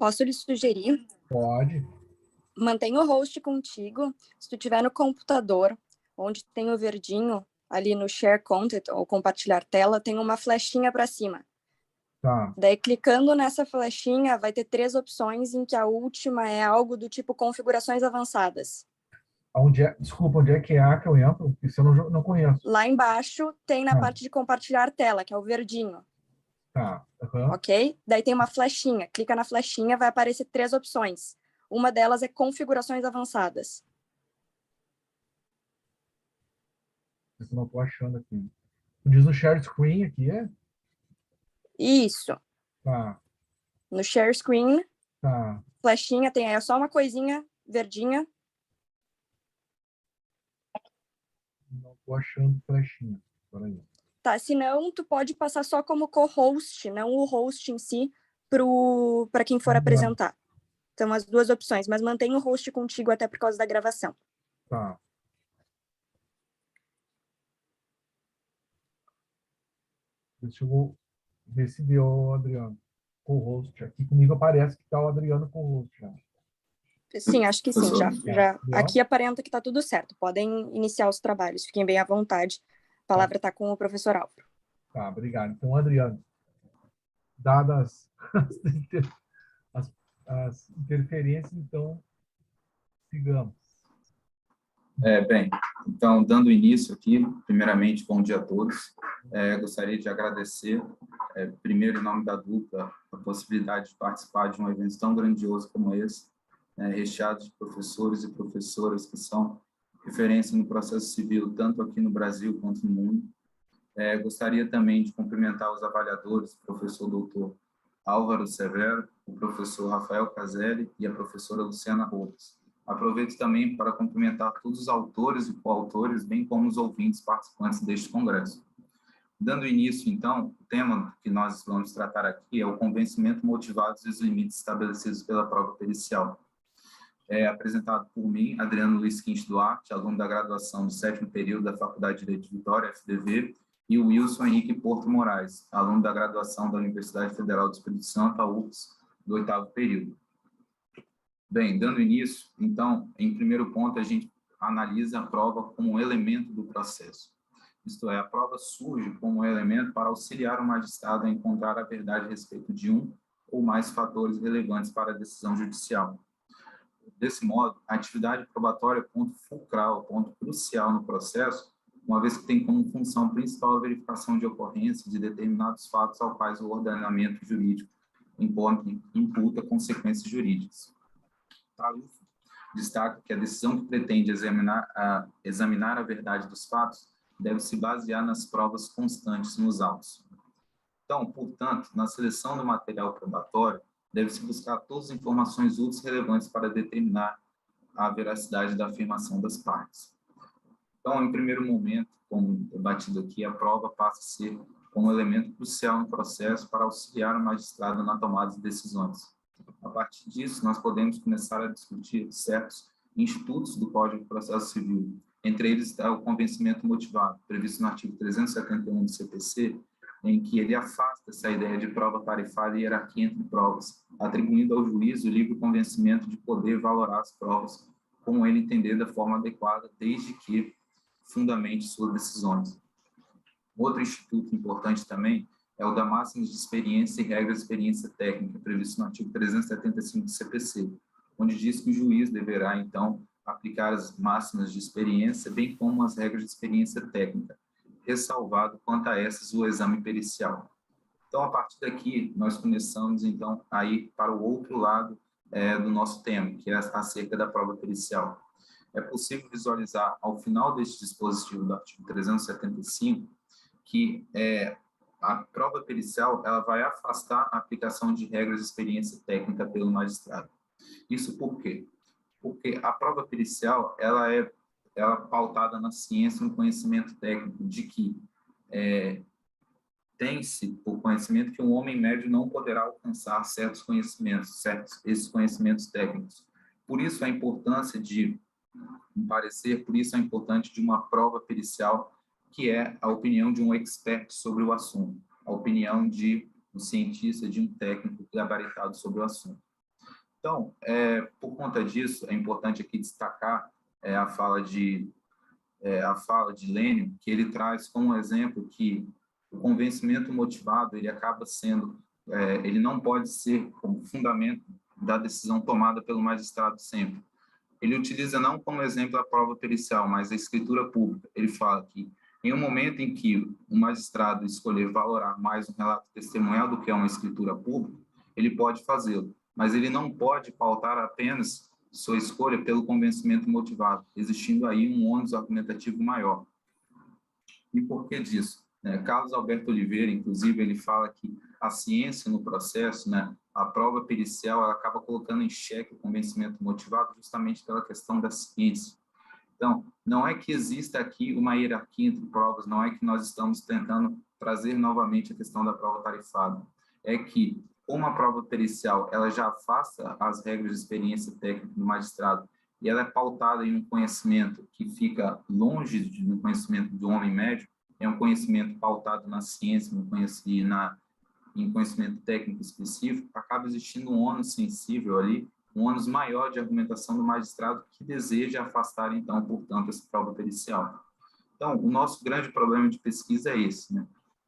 Posso lhe sugerir? Pode. Mantenha o host contigo. Se tu tiver no computador, onde tem o verdinho, ali no Share Content, ou compartilhar tela, tem uma flechinha para cima. Tá. Daí, clicando nessa flechinha, vai ter 3 opções, em que a última é algo do tipo configurações avançadas. Desculpa, onde é que eu entro? Isso eu não conheço. Lá embaixo tem na parte de compartilhar tela, que é o verdinho. Tá. Uhum. Ok? Daí tem uma flechinha. Clica na flechinha, vai aparecer 3 opções. Uma delas é configurações avançadas. Eu não estou achando aqui. Tu diz no share screen aqui, é? Isso. Tá. No share screen, Tá. flechinha, tem aí só uma coisinha verdinha. Não estou achando flechinha. Peraí. Tá, se não, tu pode passar só como co-host, não o host em si, para quem for apresentar. Então, as 2 opções, mas mantém o host contigo até por causa da gravação. Tá. Deixa eu ver se deu, Adriano. Co-host. Aqui comigo aparece que está o Adriano co-host já. Sim, acho que sim. Já. Aqui aparenta que está tudo certo. Podem iniciar os trabalhos. Fiquem bem à vontade. A palavra está com o professor Álvaro. Tá, obrigado. Então, Adriano, dadas as interferências, então, sigamos. Bem, então, dando início aqui, primeiramente, bom dia a todos. Gostaria de agradecer, primeiro, em nome da dupla, a possibilidade de participar de um evento tão grandioso como esse, recheado de professores e professoras que são referência no processo civil, tanto aqui no Brasil quanto no mundo. Gostaria também de cumprimentar os avaliadores, o professor doutor Álvaro Severo, o professor Rafael Caselli e a professora Luciana Robles. Aproveito também para cumprimentar todos os autores e coautores, bem como os ouvintes participantes deste congresso. Dando início, então, o tema que nós vamos tratar aqui é o convencimento motivado dos limites estabelecidos pela prova pericial. Apresentado por mim, Adriano Luiz Quinte Duarte, aluno da graduação do 7º período da Faculdade de Direito de Vitória, FDV, e o Wilson Henrique Porto Moraes, aluno da graduação da Universidade Federal do Espírito Santo, a UFS, do 8º período. Bem, dando início, então, em primeiro ponto, a gente analisa a prova como um elemento do processo. Isto é, a prova surge como um elemento para auxiliar o magistrado a encontrar a verdade a respeito de um ou mais fatores relevantes para a decisão judicial. Desse modo, a atividade probatória é ponto fulcral, ponto crucial no processo, uma vez que tem como função principal a verificação de ocorrência de determinados fatos ao quais o ordenamento jurídico imputa consequências jurídicas. Tarufa destaca que a decisão que pretende examinar a verdade dos fatos deve se basear nas provas constantes nos autos. Então, portanto, na seleção do material probatório, deve-se buscar todas as informações úteis relevantes para determinar a veracidade da afirmação das partes. Então, em primeiro momento, como debatido aqui, a prova passa a ser um elemento crucial no processo para auxiliar o magistrado na tomada de decisões. A partir disso, nós podemos começar a discutir certos institutos do Código de Processo Civil. Entre eles está o convencimento motivado, previsto no artigo 371 do CPC, em que ele afasta essa ideia de prova tarifária e hierarquia entre provas, atribuindo ao juiz o livre convencimento de poder valorar as provas como ele entender da forma adequada, desde que fundamente suas decisões. Outro instituto importante também é o da máximas de experiência e regras de experiência técnica, previsto no artigo 375 do CPC, onde diz que o juiz deverá, então, aplicar as máximas de experiência, bem como as regras de experiência técnica, ressalvado quanto a essas o exame pericial. Então, a partir daqui, nós começamos, então, a ir para o outro lado do nosso tema, que é acerca da prova pericial. É possível visualizar, ao final deste dispositivo do artigo 375, que a prova pericial ela vai afastar a aplicação de regras de experiência técnica pelo magistrado. Isso por quê? Porque a prova pericial ela é pautada na ciência e no conhecimento técnico de que tem-se o conhecimento que um homem médio não poderá alcançar certos conhecimentos, esses conhecimentos técnicos. Por isso a importância de um parecer, por isso é importante de uma prova pericial, que é a opinião de um expert sobre o assunto, a opinião de um cientista, de um técnico gabaritado sobre o assunto. Então, por conta disso, é importante aqui destacar a fala de Lênin, que ele traz como exemplo que o convencimento motivado ele acaba sendo, ele não pode ser como fundamento da decisão tomada pelo magistrado sempre. Ele utiliza não como exemplo a prova pericial, mas a escritura pública. Ele fala que em um momento em que o magistrado escolher valorar mais um relato testemunhal do que uma escritura pública, ele pode fazê-lo, mas ele não pode pautar apenas sua escolha pelo convencimento motivado, existindo aí um ônus argumentativo maior. E por que disso? Carlos Alberto Oliveira, inclusive, ele fala que a ciência no processo, a prova pericial, ela acaba colocando em xeque o convencimento motivado justamente pela questão da ciência. Então, não é que exista aqui uma hierarquia entre provas, não é que nós estamos tentando trazer novamente a questão da prova tarifada. É que, como a prova pericial, ela já afasta as regras de experiência técnica do magistrado e ela é pautada em um conhecimento que fica longe do conhecimento do homem médio, é um conhecimento pautado na ciência, em conhecimento técnico específico, acaba existindo um ônus sensível ali, um ônus maior de argumentação do magistrado que deseja afastar, então, portanto, essa prova pericial. Então, o nosso grande problema de pesquisa é esse,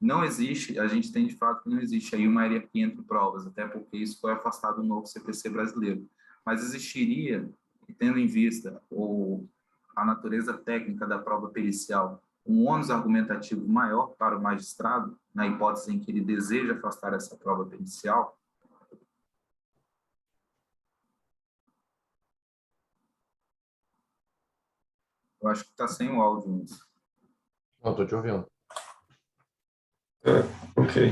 Não existe, a gente tem de fato que não existe aí uma hierarquia entre provas, até porque isso foi afastado do novo CPC brasileiro. Mas existiria, tendo em vista a natureza técnica da prova pericial, um ônus argumentativo maior para o magistrado, na hipótese em que ele deseja afastar essa prova pericial. Eu acho que está sem o áudio nisso. Não, estou te ouvindo. Ok.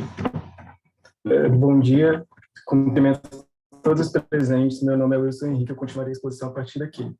Bom dia, cumprimento todos os presentes. Meu nome é Wilson Henrique, eu continuarei a exposição a partir daqui.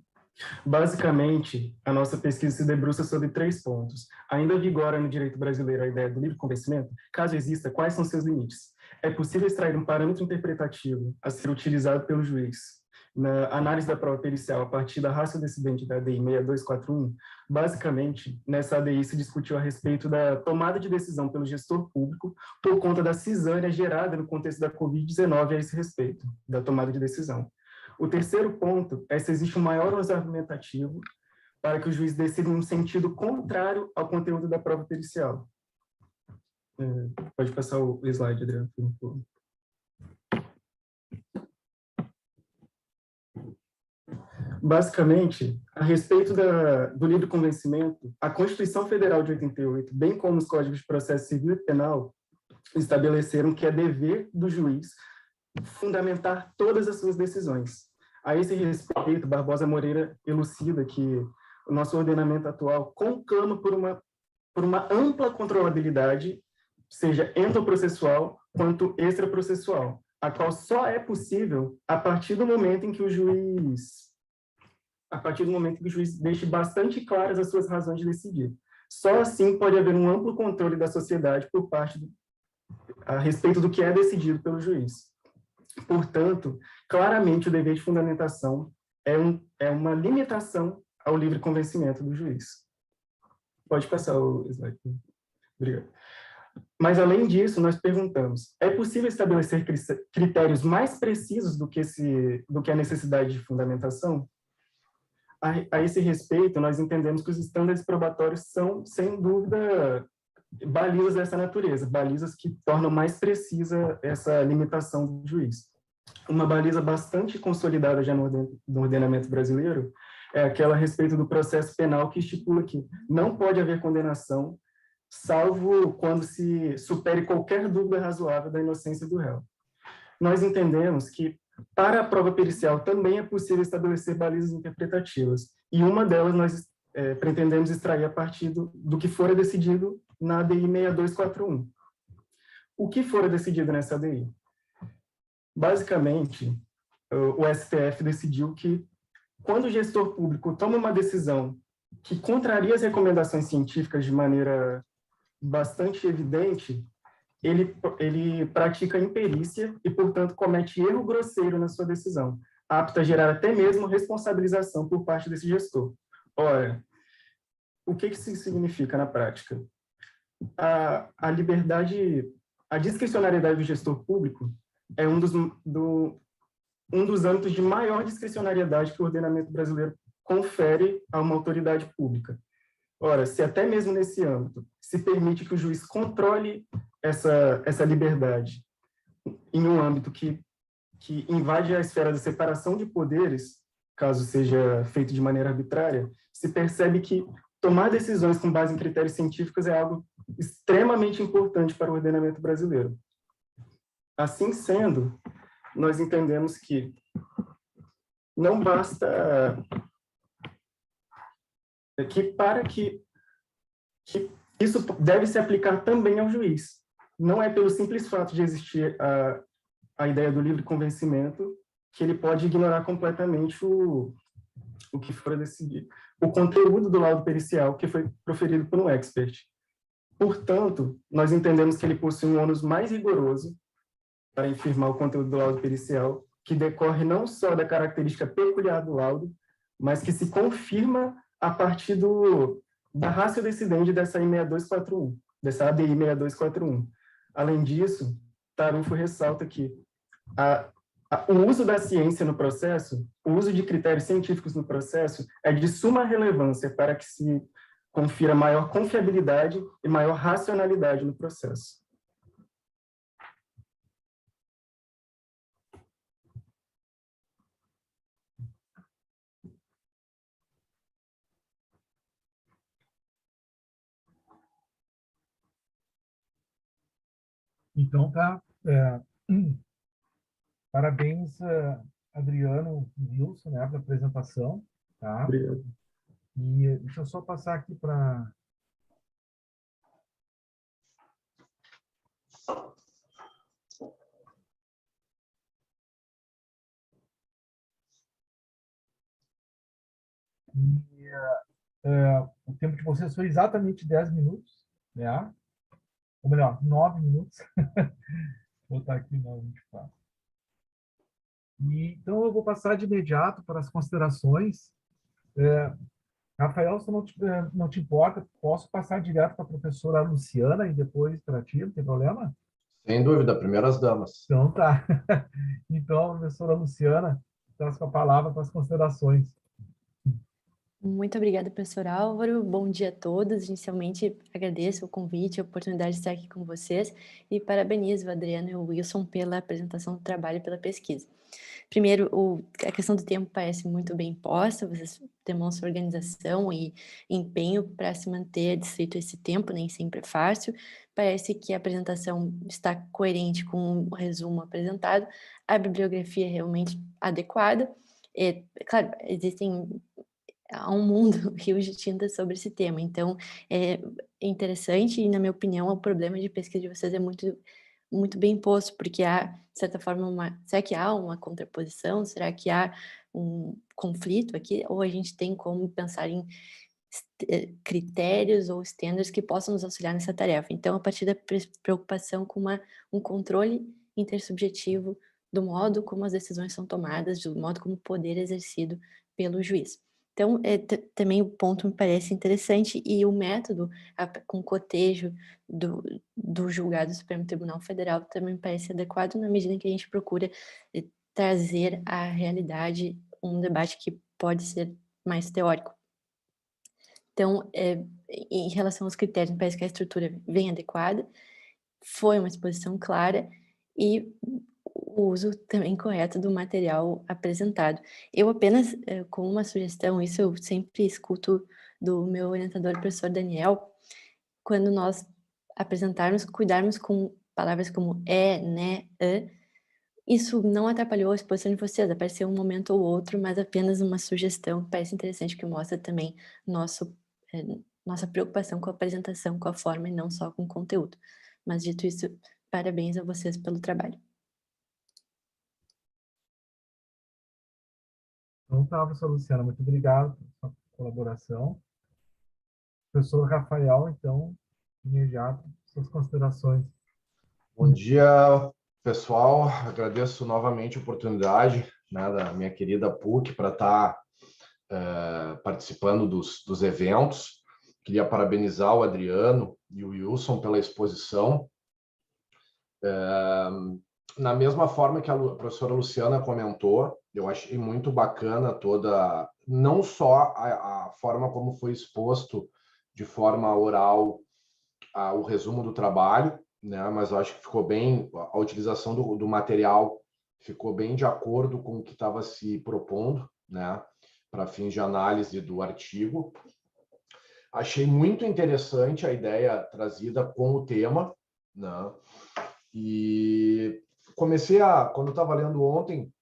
Basicamente, a nossa pesquisa se debruça sobre 3 pontos. Ainda vigora no direito brasileiro a ideia do livre convencimento? Caso exista, quais são seus limites? É possível extrair um parâmetro interpretativo a ser utilizado pelo juiz na análise da prova pericial a partir da ratio decidente da ADI 6241? Basicamente, nessa ADI se discutiu a respeito da tomada de decisão pelo gestor público por conta da cisânia gerada no contexto da Covid-19 a esse respeito, da tomada de decisão. O terceiro ponto é se existe um maior ônus argumentativo para que o juiz decida em um sentido contrário ao conteúdo da prova pericial. Pode passar o slide, Adriano, por favor. Basicamente, a respeito do livre convencimento, a Constituição Federal de 88, bem como os Códigos de Processo Civil e Penal, estabeleceram que é dever do juiz fundamentar todas as suas decisões. A esse respeito, Barbosa Moreira elucida que o nosso ordenamento atual conclama por uma ampla controlabilidade, seja endoprocessual quanto extraprocessual, a qual só é possível a partir do momento em que o juiz deixe bastante claras as suas razões de decidir. Só assim pode haver um amplo controle da sociedade por parte a respeito do que é decidido pelo juiz. Portanto, claramente o dever de fundamentação é uma limitação ao livre convencimento do juiz. Pode passar o slide. Obrigado. Mas, além disso, nós perguntamos, é possível estabelecer critérios mais precisos do que a necessidade de fundamentação? A esse respeito, nós entendemos que os estándares probatórios são, sem dúvida, balizas dessa natureza, balizas que tornam mais precisa essa limitação do juiz. Uma baliza bastante consolidada já no ordenamento brasileiro é aquela a respeito do processo penal que estipula que não pode haver condenação salvo quando se supere qualquer dúvida razoável da inocência do réu. Nós entendemos que para a prova pericial também é possível estabelecer balizas interpretativas, e uma delas nós pretendemos extrair a partir do que fora decidido na ADI 6241. O que fora decidido nessa ADI? Basicamente, o STF decidiu que, quando o gestor público toma uma decisão que contraria as recomendações científicas de maneira bastante evidente, ele pratica imperícia e, portanto, comete erro grosseiro na sua decisão, apto a gerar até mesmo responsabilização por parte desse gestor. Ora, o que isso significa na prática? A liberdade, a discricionariedade do gestor público é um dos âmbitos de maior discricionariedade que o ordenamento brasileiro confere a uma autoridade pública. Ora, se até mesmo nesse âmbito se permite que o juiz controle essa liberdade em um âmbito que invade a esfera da separação de poderes, caso seja feito de maneira arbitrária, se percebe que tomar decisões com base em critérios científicos é algo extremamente importante para o ordenamento brasileiro. Assim sendo, nós entendemos que não basta que isso deve se aplicar também ao juiz. Não é pelo simples fato de existir a ideia do livre convencimento que ele pode ignorar completamente o que for decidido, o conteúdo do laudo pericial que foi proferido por um expert. Portanto, nós entendemos que ele possui um ônus mais rigoroso para infirmar o conteúdo do laudo pericial, que decorre não só da característica peculiar do laudo, mas que se confirma a partir da ratio decidendi dessa I6241, dessa ABI 6241. Além disso, Tarufo ressalta que o uso da ciência no processo, o uso de critérios científicos no processo, é de suma relevância para que se confira maior confiabilidade e maior racionalidade no processo. Então, tá. Parabéns, Adriano e Wilson, né, pela apresentação. Tá? Obrigado. E deixa eu só passar aqui para... o tempo de vocês foi exatamente 10 minutos, né? Ou melhor, 9 minutos. Vou botar aqui 9:24. Então, eu vou passar de imediato para as considerações. Rafael, se não te importa, posso passar direto para a professora Luciana e depois para ti, não tem problema? Sem dúvida, primeiras damas. Então, tá. Então, a professora Luciana, traz com a palavra para as considerações. Muito obrigada, professor Álvaro. Bom dia a todos. Inicialmente, agradeço o convite, a oportunidade de estar aqui com vocês e parabenizo o Adriano e o Wilson pela apresentação do trabalho e pela pesquisa. Primeiro, a questão do tempo parece muito bem posta, vocês demonstram organização e empenho para se manter distrito esse tempo, nem sempre é fácil. Parece que a apresentação está coerente com o resumo apresentado, a bibliografia é realmente adequada. Claro, há um mundo, rios de tinta sobre esse tema, então é interessante e, na minha opinião, o problema de pesquisa de vocês é muito bem posto, porque há, de certa forma, será que há uma contraposição? Será que há um conflito aqui? Ou a gente tem como pensar em critérios ou standards que possam nos auxiliar nessa tarefa? Então, a partir da preocupação com um controle intersubjetivo do modo como as decisões são tomadas, do modo como o poder é exercido pelo juiz. Então, também o ponto me parece interessante e o método com cotejo do julgado do Supremo Tribunal Federal também me parece adequado na medida em que a gente procura trazer à realidade um debate que pode ser mais teórico. Então, em relação aos critérios, me parece que a estrutura vem adequada, foi uma exposição clara e o uso também correto do material apresentado. Eu apenas, com uma sugestão, isso eu sempre escuto do meu orientador, professor Daniel, quando nós apresentarmos, cuidarmos com palavras como né, isso não atrapalhou a exposição de vocês, apareceu um momento ou outro, mas apenas uma sugestão que parece interessante, que mostra também nossa preocupação com a apresentação, com a forma e não só com o conteúdo. Mas dito isso, parabéns a vocês pelo trabalho. Então, tá, professora Luciana, muito obrigado pela sua colaboração. Professor Rafael, então, imediato, suas considerações. Bom dia, pessoal. Agradeço novamente a oportunidade, né, da minha querida PUC para estar participando dos eventos. Queria parabenizar o Adriano e o Wilson pela exposição. na mesma forma que a professora Luciana comentou, eu achei muito bacana toda, não só a forma como foi exposto de forma oral o resumo do trabalho, né? Mas eu acho que ficou bem, a utilização do material ficou bem de acordo com o que estava se propondo, né? Para fins de análise do artigo. Achei muito interessante a ideia trazida com o tema, né? E comecei quando eu estava lendo ontem,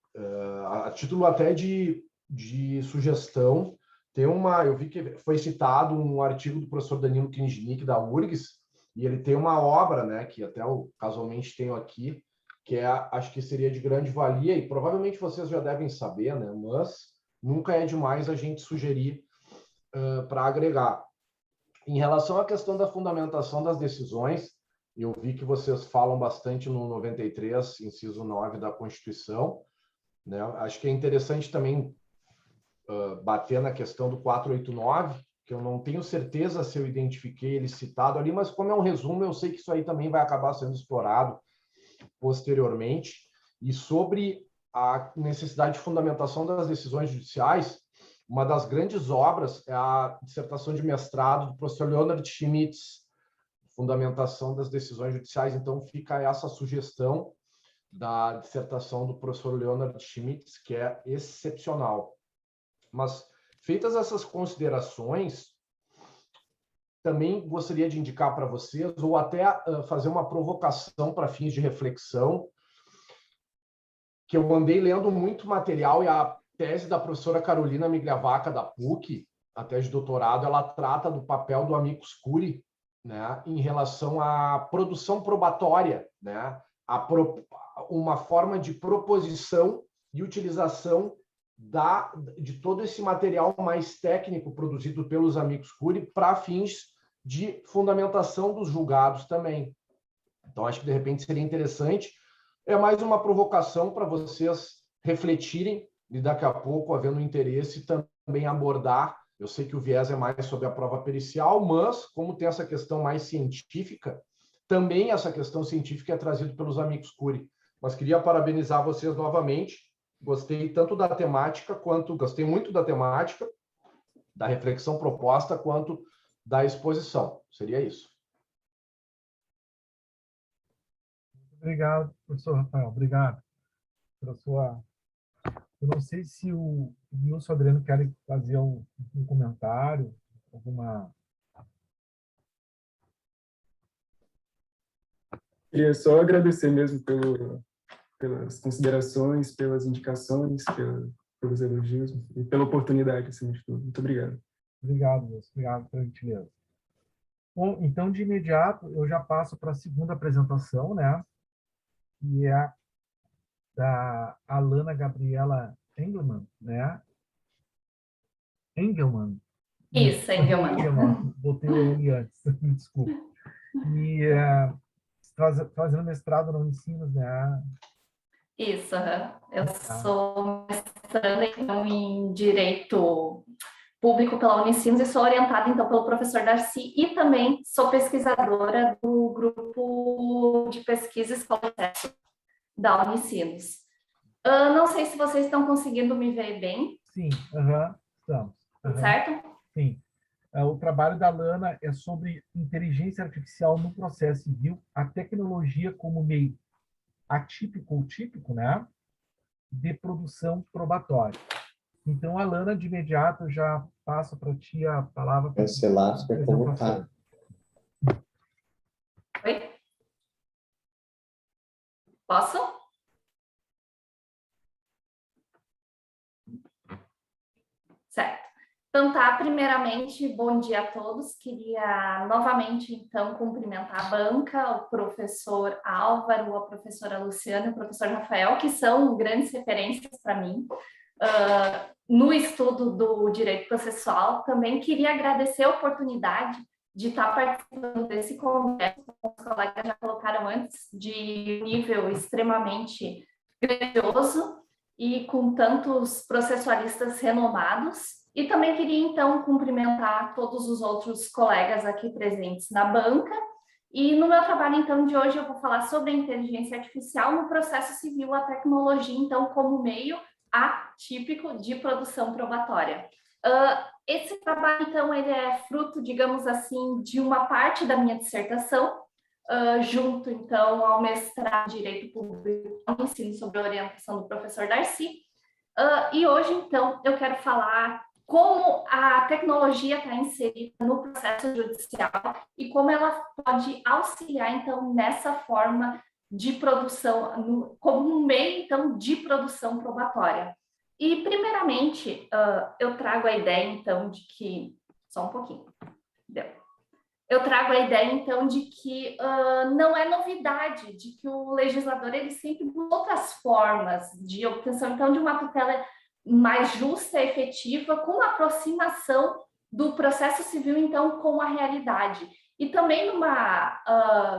a título até de sugestão, eu vi que foi citado um artigo do professor Danilo Kinjnik, da URGS, e ele tem uma obra, né, que até eu casualmente tenho aqui, que acho que seria de grande valia, e provavelmente vocês já devem saber, né, mas nunca é demais a gente sugerir para agregar. Em relação à questão da fundamentação das decisões, eu vi que vocês falam bastante no 93, inciso 9 da Constituição, né? Acho que é interessante também bater na questão do 489, que eu não tenho certeza se eu identifiquei ele citado ali, mas como é um resumo, eu sei que isso aí também vai acabar sendo explorado posteriormente. E sobre a necessidade de fundamentação das decisões judiciais, uma das grandes obras é a dissertação de mestrado do professor Leonard Schmitz, Fundamentação das Decisões Judiciais. Então, fica essa sugestão da dissertação do professor Leonard Schmitz, que é excepcional. Mas, feitas essas considerações, também gostaria de indicar para vocês, ou até fazer uma provocação para fins de reflexão, que eu andei lendo muito material, e a tese da professora Carolina Migliavaca, da PUC, a tese de doutorado, ela trata do papel do amicus curiae, né, em relação à produção probatória, né, uma forma de proposição e utilização de todo esse material mais técnico produzido pelos amicus curiae para fins de fundamentação dos julgados também. Então, acho que, de repente, seria interessante. É mais uma provocação para vocês refletirem e, daqui a pouco, havendo interesse, também abordar. Eu sei que o viés é mais sobre a prova pericial, mas, como tem essa questão mais científica, também essa questão científica é trazida pelos amicus curiae. Mas queria parabenizar vocês novamente. Gostei tanto da temática, gostei muito da temática, da reflexão proposta, quanto da exposição. Seria isso. Obrigado, professor Rafael. Obrigado pela sua... Eu não sei se o Wilson e o Adriano querem fazer um comentário, alguma... Queria só agradecer mesmo pelas considerações, pelas indicações, pelos elogios e pela oportunidade, acima de tudo. Muito obrigado. Obrigado, Wilson. Obrigado pela gentileza. Bom, então, de imediato, eu já passo para a segunda apresentação, né? Que é da Alana Gabriela Engelmann, né? Engelmann. Isso, Engelmann. Botei o N antes, desculpa. E fazendo mestrado na Unicinos, né? Isso, eu sou mestranda então, em Direito Público pela Unicinos e sou orientada então pelo professor Darcy e também sou pesquisadora do grupo de pesquisa Escola de Acesso da Unicinos. Não sei se vocês estão conseguindo me ver bem. Sim, estamos. Certo? Sim. O trabalho da Alana é sobre inteligência artificial no processo civil, a tecnologia como meio atípico ou típico, né, de produção probatória. Então, Alana, de imediato, eu já passo para ti a palavra. Cancelar, você vai colocar. Oi? Posso? Certo. Então, tá, primeiramente, bom dia a todos. Queria novamente, então, cumprimentar a banca, o professor Álvaro, a professora Luciana e o professor Rafael, que são grandes referências para mim no estudo do direito processual. Também queria agradecer a oportunidade de estar participando desse congresso, como os colegas já colocaram antes, de nível extremamente grandioso e com tantos processualistas renomados. E também queria, então, cumprimentar todos os outros colegas aqui presentes na banca E no meu trabalho, então, de hoje, eu vou falar sobre a inteligência artificial no processo civil, a tecnologia, então, como meio atípico de produção probatória. Esse trabalho, então, ele é fruto, digamos assim, de uma parte da minha dissertação, junto, então, ao mestrado em Direito Público, ao ensino sobre a orientação do professor Darcy. E hoje, então, eu quero falar como a tecnologia está inserida no processo judicial e como ela pode auxiliar, então, nessa forma de produção, como um meio, então, de produção probatória. E, primeiramente, eu trago a ideia, então, de que... Só um pouquinho. Eu trago a ideia, então, de que não é novidade, de que o legislador, ele sempre busca outras formas de obtenção, então, de uma tutela mais justa, efetiva, com aproximação do processo civil, então, com a realidade. E também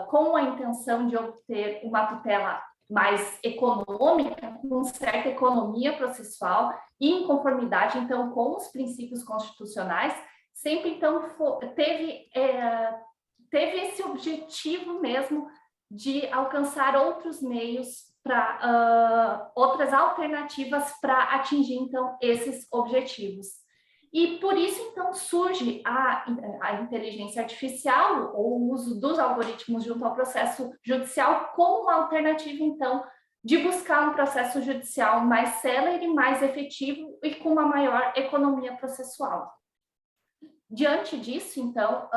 com a intenção de obter uma tutela mais econômica, com certa economia processual e em conformidade, então, com os princípios constitucionais, sempre, então, teve esse objetivo mesmo de alcançar outros meios, outras alternativas para atingir, então, esses objetivos. E por isso, então, surge a inteligência artificial, ou o uso dos algoritmos junto ao processo judicial, como uma alternativa, então, de buscar um processo judicial mais célere, mais efetivo e com uma maior economia processual. Diante disso, então,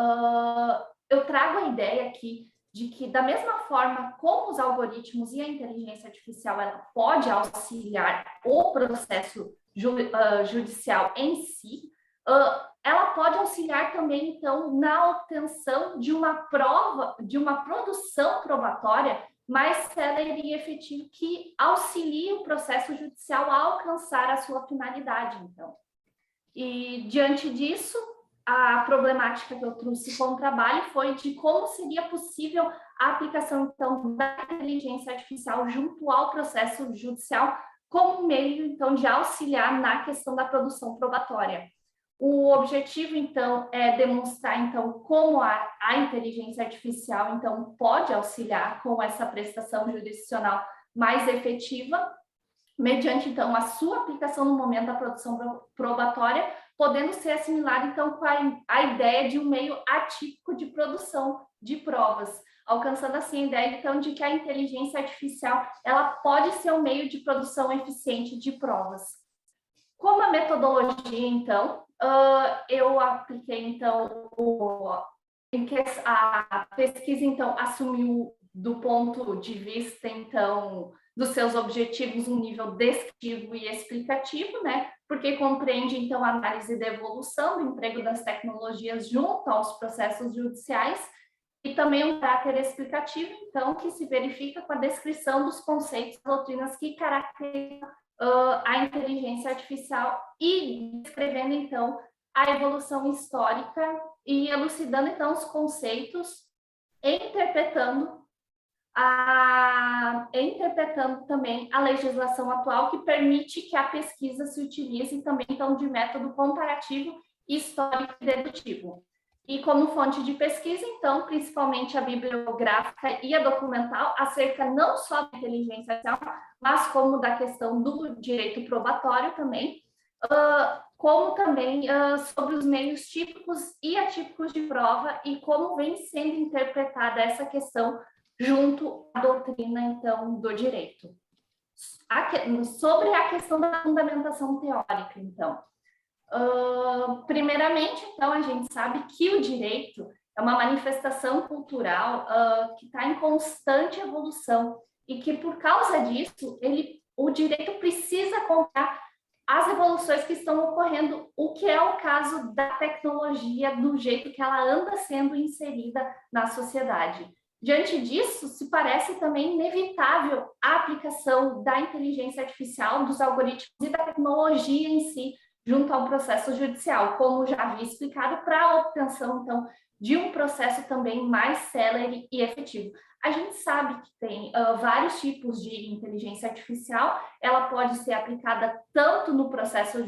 eu trago a ideia aqui de que, da mesma forma como os algoritmos e a inteligência artificial ela pode auxiliar o processo judicial em si, ela pode auxiliar também, então, na obtenção de uma prova, de uma produção probatória mais célere e efetiva que auxilie o processo judicial a alcançar a sua finalidade, então. E, diante disso, a problemática que eu trouxe com o trabalho foi de como seria possível a aplicação, então, da inteligência artificial junto ao processo judicial como meio, então, de auxiliar na questão da produção probatória. O objetivo, então, é demonstrar, então, como a inteligência artificial, então, pode auxiliar com essa prestação jurisdicional mais efetiva, mediante, então, a sua aplicação no momento da produção probatória, podendo ser assimilado, então, com a ideia de um meio atípico de produção de provas, alcançando, assim, a ideia, então, de que a inteligência artificial, ela pode ser um meio de produção eficiente de provas. Como a metodologia, então, eu apliquei, então, a pesquisa, então, assumiu do ponto de vista, então, dos seus objetivos, um nível descritivo e explicativo, né? Porque compreende, então, a análise da evolução do emprego das tecnologias junto aos processos judiciais e também um caráter explicativo, então, que se verifica com a descrição dos conceitos e doutrinas que caracterizam a inteligência artificial e descrevendo, então, a evolução histórica e elucidando, então, os conceitos e interpretando também a legislação atual que permite que a pesquisa se utilize também, então, de método comparativo, histórico e dedutivo. E como fonte de pesquisa, então, principalmente a bibliográfica e a documental, acerca não só da inteligência artificial, mas como da questão do direito probatório também, como também sobre os meios típicos e atípicos de prova e como vem sendo interpretada essa questão junto à doutrina, então, do direito. Sobre a questão da fundamentação teórica, então. Primeiramente, então, a gente sabe que o direito é uma manifestação cultural que está em constante evolução e que, por causa disso, o direito precisa acompanhar as evoluções que estão ocorrendo, o que é o caso da tecnologia, do jeito que ela anda sendo inserida na sociedade. Diante disso, se parece também inevitável a aplicação da inteligência artificial, dos algoritmos e da tecnologia em si, junto ao processo judicial, como já havia explicado, para a obtenção, então, de um processo também mais célere e efetivo. A gente sabe que tem vários tipos de inteligência artificial, ela pode ser aplicada tanto no processo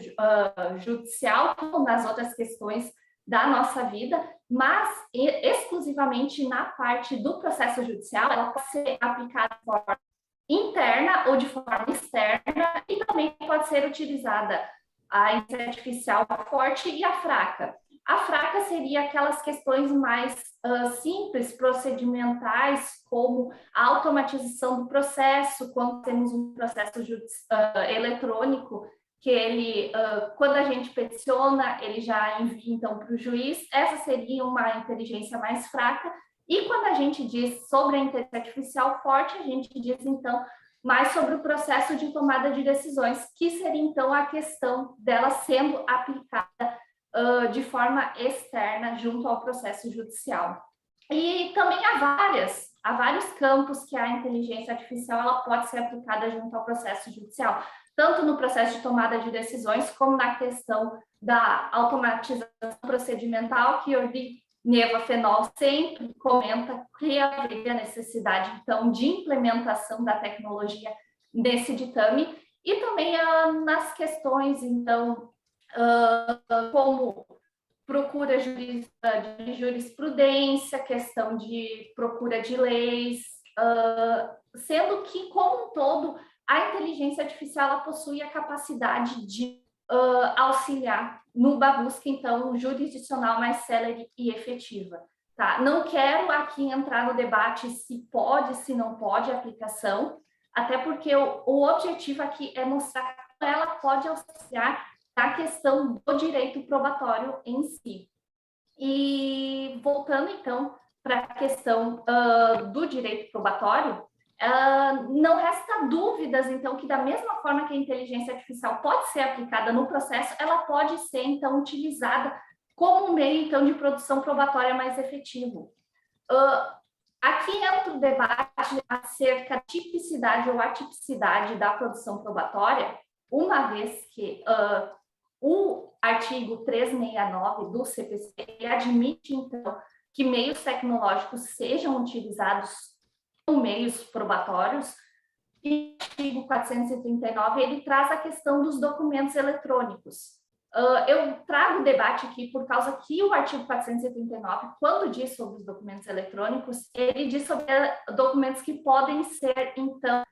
judicial como nas outras questões da nossa vida, mas exclusivamente na parte do processo judicial, ela pode ser aplicada de forma interna ou de forma externa, e também pode ser utilizada a inteligência artificial forte e a fraca. A fraca seria aquelas questões mais simples, procedimentais, como a automatização do processo, quando temos um processo eletrônico, que ele, quando a gente peticiona, ele já envia, então, para o juiz. Essa seria uma inteligência mais fraca. E quando a gente diz sobre a inteligência artificial forte, a gente diz, então, mais sobre o processo de tomada de decisões, que seria, então, a questão dela sendo aplicada de forma externa junto ao processo judicial. E também há vários campos que a inteligência artificial ela pode ser aplicada junto ao processo judicial, tanto no processo de tomada de decisões, como na questão da automatização procedimental, que o Neva Fenol sempre comenta que haveria necessidade, então, de implementação da tecnologia nesse ditame, e também nas questões, então, como procura de jurisprudência, questão de procura de leis, sendo que, como um todo, a inteligência artificial ela possui a capacidade de auxiliar numa busca, então, jurisdicional mais célere e efetiva. Tá? Não quero aqui entrar no debate se pode, se não pode a aplicação, até porque o objetivo aqui é mostrar como ela pode auxiliar na questão do direito probatório em si. E voltando, então, para a questão do direito probatório, não resta dúvidas, então, que da mesma forma que a inteligência artificial pode ser aplicada no processo, ela pode ser, então, utilizada como um meio, então, de produção probatória mais efetivo. Aqui entra o debate acerca da tipicidade ou atipicidade da produção probatória, uma vez que o artigo 369 do CPC admite, então, que meios tecnológicos sejam utilizados como meios probatórios, e o artigo 439, ele traz a questão dos documentos eletrônicos. Eu trago o debate aqui por causa que o artigo 439, quando diz sobre os documentos eletrônicos, ele diz sobre documentos que podem ser, então,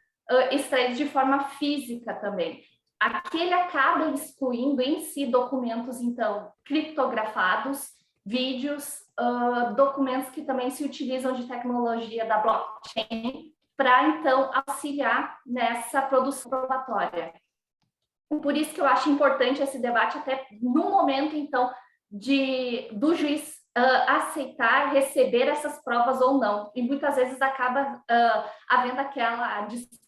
extraídos de forma física também. Aqui ele acaba excluindo em si documentos, então, criptografados, vídeos, documentos que também se utilizam de tecnologia da blockchain para, então, auxiliar nessa produção probatória. Por isso que eu acho importante esse debate até no momento, então, do juiz aceitar receber essas provas ou não. E muitas vezes acaba havendo aquela discussão,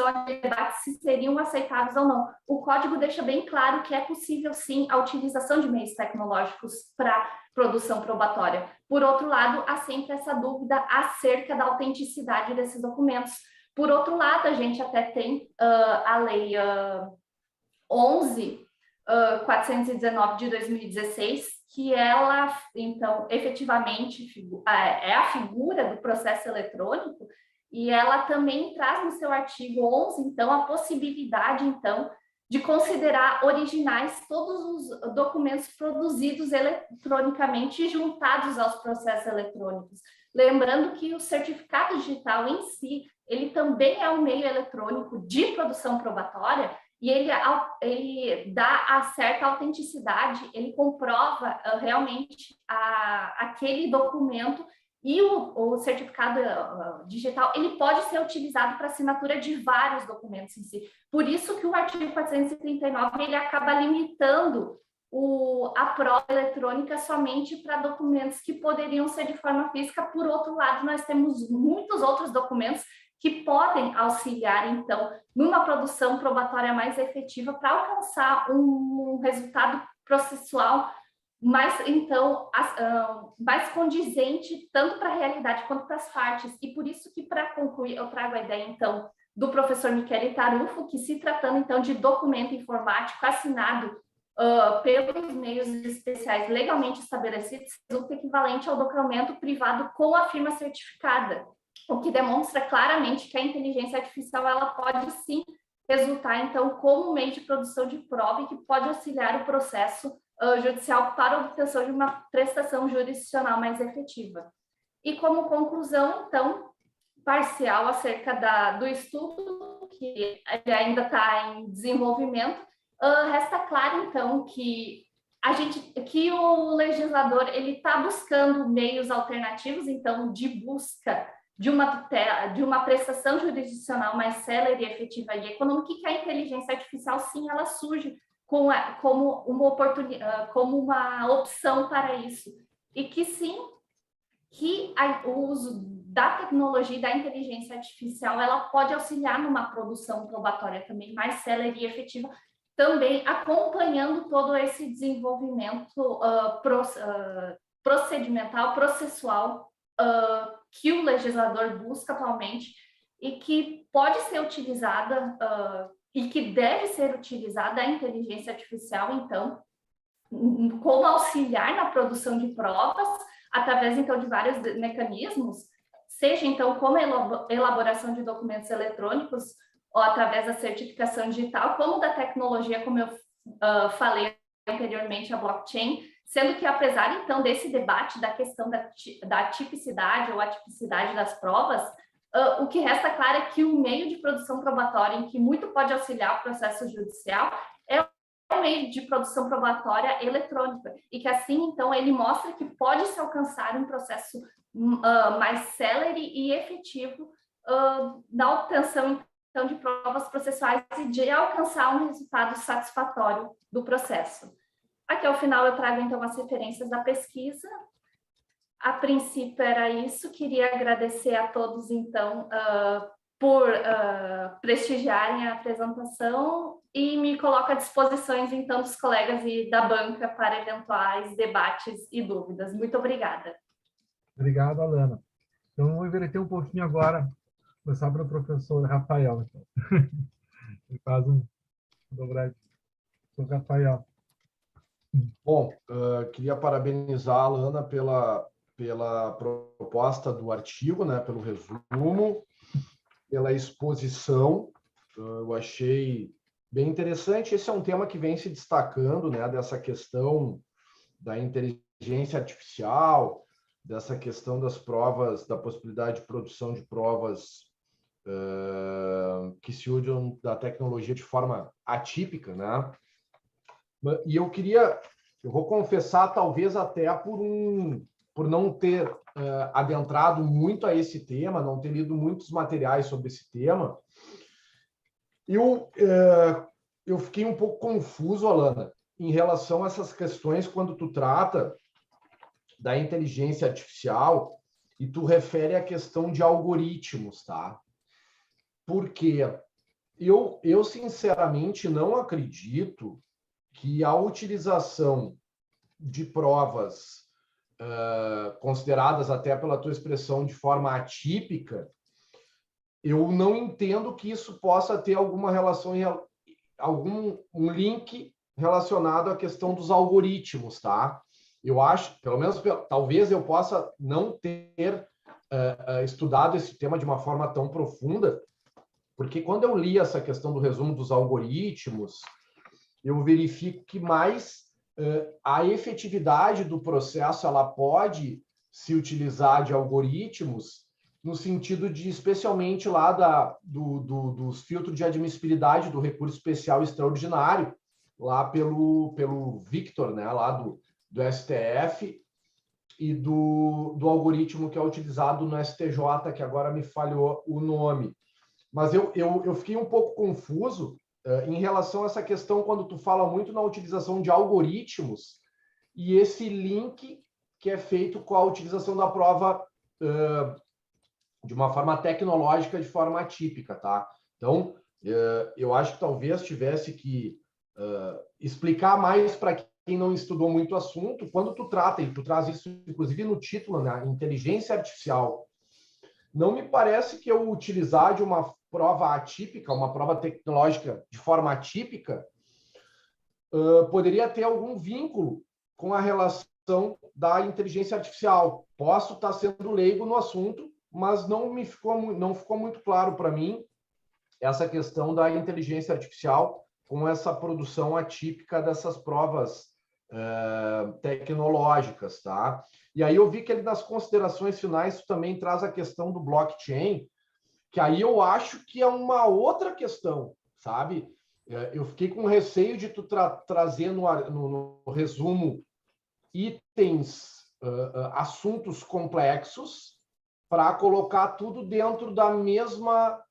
aquele debate se seriam aceitáveis ou não. O código deixa bem claro que é possível, sim, a utilização de meios tecnológicos para produção probatória. Por outro lado, há sempre essa dúvida acerca da autenticidade desses documentos. Por outro lado, a gente até tem a lei 11.419 de 2016, que ela, então, efetivamente é a figura do processo eletrônico, e ela também traz no seu artigo 11, então, a possibilidade, então, de considerar originais todos os documentos produzidos eletronicamente e juntados aos processos eletrônicos. Lembrando que o certificado digital em si, ele também é um meio eletrônico de produção probatória, e ele dá a certa autenticidade, ele comprova realmente aquele documento, e o certificado digital, ele pode ser utilizado para assinatura de vários documentos em si. Por isso que o artigo 439, ele acaba limitando a prova eletrônica somente para documentos que poderiam ser de forma física. Por outro lado, nós temos muitos outros documentos que podem auxiliar, então, numa produção probatória mais efetiva para alcançar um resultado processual mais, então, mais condizente tanto para a realidade quanto para as partes. E por isso que, para concluir, eu trago a ideia, então, do professor Michele Tarufo, que, se tratando, então, de documento informático assinado pelos meios especiais legalmente estabelecidos, resulta equivalente ao documento privado com a firma certificada, o que demonstra claramente que a inteligência artificial ela pode, sim, resultar, então, como meio de produção de prova e que pode auxiliar o processo judicial para a obtenção de uma prestação jurisdicional mais efetiva. E como conclusão, então, parcial acerca do estudo, que ainda está em desenvolvimento, resta claro, então, que o legislador ele está buscando meios alternativos, então, de busca de uma prestação jurisdicional mais célere, efetiva e econômica, e que a inteligência artificial, sim, ela surge como uma opção para isso. E que, sim, que o uso da tecnologia e da inteligência artificial, ela pode auxiliar numa produção probatória também mais célere e efetiva, também acompanhando todo esse desenvolvimento procedimental, processual, que o legislador busca atualmente e que pode ser utilizada e que deve ser utilizada a inteligência artificial, então, como auxiliar na produção de provas, através, então, de vários mecanismos, seja, então, como a elaboração de documentos eletrônicos ou através da certificação digital, como da tecnologia, como eu falei anteriormente, a blockchain, sendo que, apesar, então, desse debate da questão da tipicidade ou atipicidade das provas, o que resta claro é que o meio de produção probatória em que muito pode auxiliar o processo judicial é o meio de produção probatória eletrônica, e que, assim, então, ele mostra que pode se alcançar um processo mais célere e efetivo na obtenção, então, de provas processuais e de alcançar um resultado satisfatório do processo. Aqui, ao final, eu trago, então, as referências da pesquisa. A princípio, era isso. Queria agradecer a todos, então, por prestigiarem a apresentação e me coloco à disposição, então, dos colegas e da banca para eventuais debates e dúvidas. Muito obrigada. Obrigado, Alana. Então, vou inverter um pouquinho agora, começar para o professor Rafael. Então. Ele faz um dobradinho. Professor Rafael. Bom, queria parabenizar a Alana pela proposta do artigo, né, pelo resumo, pela exposição. Eu achei bem interessante. Esse é um tema que vem se destacando, né, dessa questão da inteligência artificial, dessa questão das provas, da possibilidade de produção de provas que se usam da tecnologia de forma atípica, né? E eu vou confessar, talvez até por não ter adentrado muito a esse tema, não ter lido muitos materiais sobre esse tema, eu fiquei um pouco confuso, Alana, em relação a essas questões quando tu trata da inteligência artificial e tu refere à questão de algoritmos, tá? Porque eu sinceramente não acredito que a utilização de provas consideradas até pela tua expressão de forma atípica, eu não entendo que isso possa ter alguma relação, um link relacionado à questão dos algoritmos, tá? Eu acho, pelo menos, talvez eu possa não ter estudado esse tema de uma forma tão profunda, porque quando eu li essa questão do resumo dos algoritmos, eu verifico que mais a efetividade do processo ela pode se utilizar de algoritmos no sentido de, especialmente lá dos filtros de admissibilidade do recurso especial extraordinário, lá pelo Victor, né, lá do STF, e do algoritmo que é utilizado no STJ, que agora me falhou o nome. Mas eu fiquei um pouco confuso em relação a essa questão quando tu fala muito na utilização de algoritmos e esse link que é feito com a utilização da prova de uma forma tecnológica, de forma atípica, tá? Então, eu acho que talvez tivesse que explicar mais para quem não estudou muito o assunto, quando tu trata, e tu traz isso inclusive no título, né, inteligência artificial. Não me parece que eu utilizar de uma prova atípica, uma prova tecnológica de forma atípica, poderia ter algum vínculo com a relação da inteligência artificial. Posso estar sendo leigo no assunto, mas não ficou muito claro para mim essa questão da inteligência artificial com essa produção atípica dessas provas tecnológicas, tá? E aí eu vi que ele, nas considerações finais, também traz a questão do blockchain, que aí eu acho que é uma outra questão, sabe? Eu fiquei com receio de tu trazer no resumo itens, assuntos complexos, para colocar tudo dentro da mesma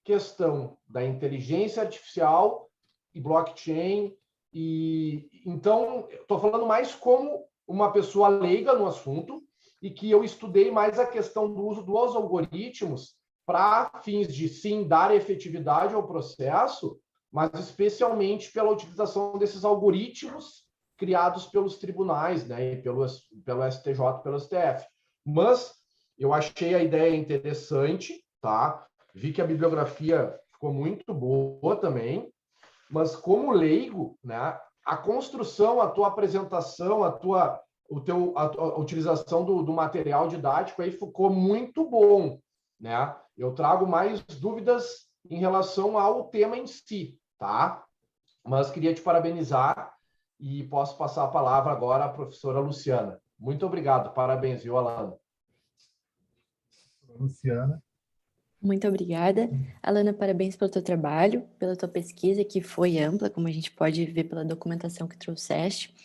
questão da inteligência artificial e blockchain. E então, estou falando mais como uma pessoa leiga no assunto e que eu estudei mais a questão do uso dos algoritmos para fins de, sim, dar efetividade ao processo, mas especialmente pela utilização desses algoritmos criados pelos tribunais, né, e pelo STJ, pelo STF. Mas eu achei a ideia interessante, tá? Vi que a bibliografia ficou muito boa também, mas como leigo, né, a construção, a tua apresentação, a utilização do material didático aí ficou muito bom, né? Eu trago mais dúvidas em relação ao tema em si, tá? Mas queria te parabenizar e posso passar a palavra agora à professora Luciana. Muito obrigado, parabéns, viu, Alana? Luciana. Muito obrigada. Alana, parabéns pelo teu trabalho, pela tua pesquisa, que foi ampla, como a gente pode ver pela documentação que trouxeste.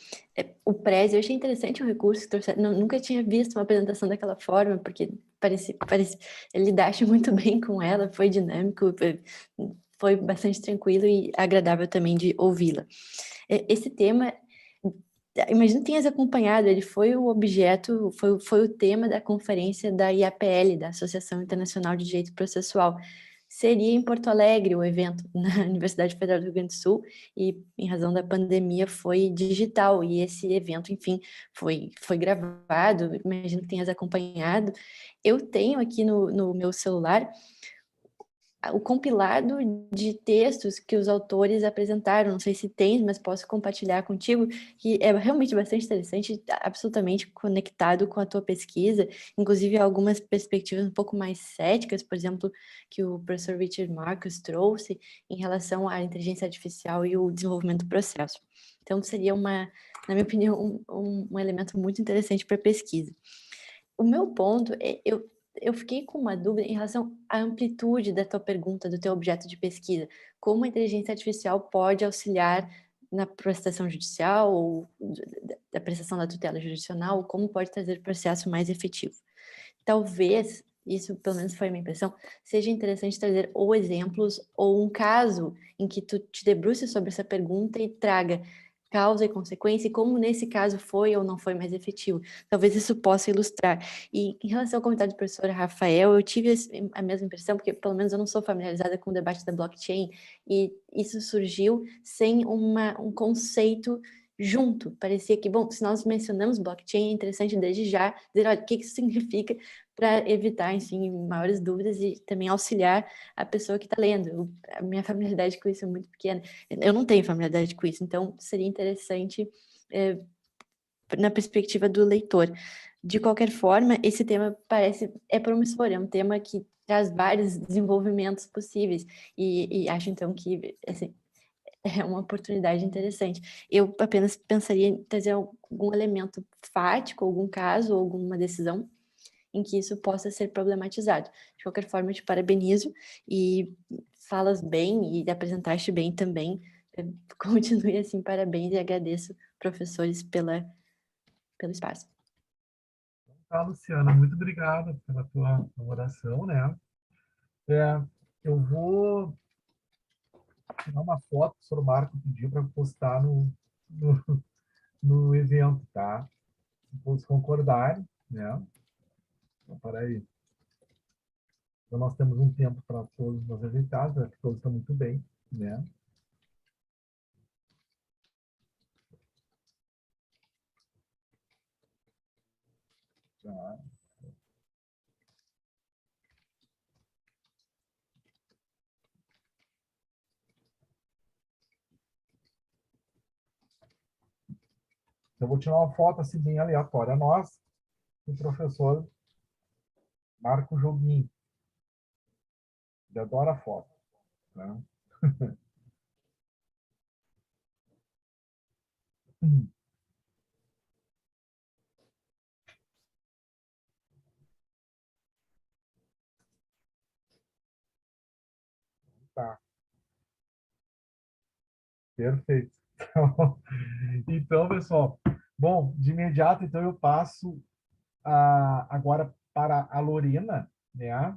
O Prezi, eu achei interessante o recurso que trouxeste. Nunca tinha visto uma apresentação daquela forma, porque parece, ele lidaste muito bem com ela, foi dinâmico, foi bastante tranquilo e agradável também de ouvi-la. Esse tema, imagino que tenhas acompanhado, ele foi o objeto, foi o tema da conferência da IAPL, da Associação Internacional de Direito Processual. Seria em Porto Alegre o evento, na Universidade Federal do Rio Grande do Sul, e em razão da pandemia foi digital, e esse evento, enfim, foi gravado, imagino que tenhas acompanhado. Eu tenho aqui no meu celular o compilado de textos que os autores apresentaram, não sei se tens, mas posso compartilhar contigo, que é realmente bastante interessante, absolutamente conectado com a tua pesquisa, inclusive algumas perspectivas um pouco mais céticas, por exemplo, que o professor Richard Marcus trouxe em relação à inteligência artificial e o desenvolvimento do processo. Então, seria na minha opinião, um elemento muito interessante para a pesquisa. O meu ponto é, eu fiquei com uma dúvida em relação à amplitude da tua pergunta, do teu objeto de pesquisa. Como a inteligência artificial pode auxiliar na prestação judicial ou da prestação da tutela jurisdicional, ou como pode trazer o processo mais efetivo. Talvez, isso pelo menos foi a minha impressão, seja interessante trazer ou exemplos ou um caso em que tu te debruce sobre essa pergunta e traga causa e consequência, e como nesse caso foi ou não foi mais efetivo. Talvez isso possa ilustrar. E em relação ao comentário do professor Rafael, eu tive a mesma impressão, porque pelo menos eu não sou familiarizada com o debate da blockchain, e isso surgiu sem um conceito junto. Parecia que, bom, se nós mencionamos blockchain, é interessante desde já dizer, olha, o que isso significa para evitar, enfim, maiores dúvidas e também auxiliar a pessoa que está lendo. A minha familiaridade com isso é muito pequena. Eu não tenho familiaridade com isso, então seria interessante na perspectiva do leitor. De qualquer forma, esse tema é promissor, é um tema que traz vários desenvolvimentos possíveis e acho então que assim, é uma oportunidade interessante. Eu apenas pensaria em trazer algum elemento fático, algum caso, alguma decisão em que isso possa ser problematizado. De qualquer forma, eu te parabenizo e falas bem e apresentaste bem também. Continue assim, parabéns e agradeço, professores, pelo espaço. Tá, Luciana, muito obrigado pela tua colaboração, né? Eu vou tirar uma foto que o senhor Marco pediu para postar no evento, tá? Se todos concordarem, né? Então, peraí. Então, nós temos um tempo para todos nos ajeitados, né? Que todos estão muito bem, né? Tá. Eu vou tirar uma foto assim bem aleatória nossa, do professor Marco Joguinho. Ele adora foto, né? Perfeito. Então, pessoal, bom, de imediato, então, eu passo agora para a Lorena, né?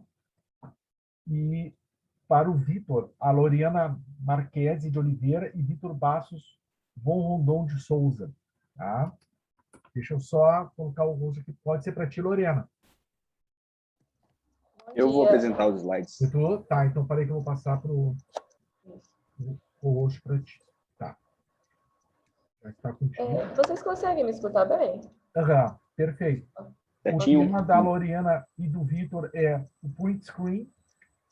E para o Vitor, a Loriana Marquese de Oliveira e Vitor Bassos Von Rondon de Souza. Tá? Deixa eu só colocar o rosto aqui. Pode ser para ti, Lorena. Eu vou apresentar os slides. Tá, então parei que eu vou passar para o rosto para ti. Tá. Já está contigo. Vocês conseguem me escutar bem? Aham, perfeito. O tema da Loriana e do Vitor é o print screen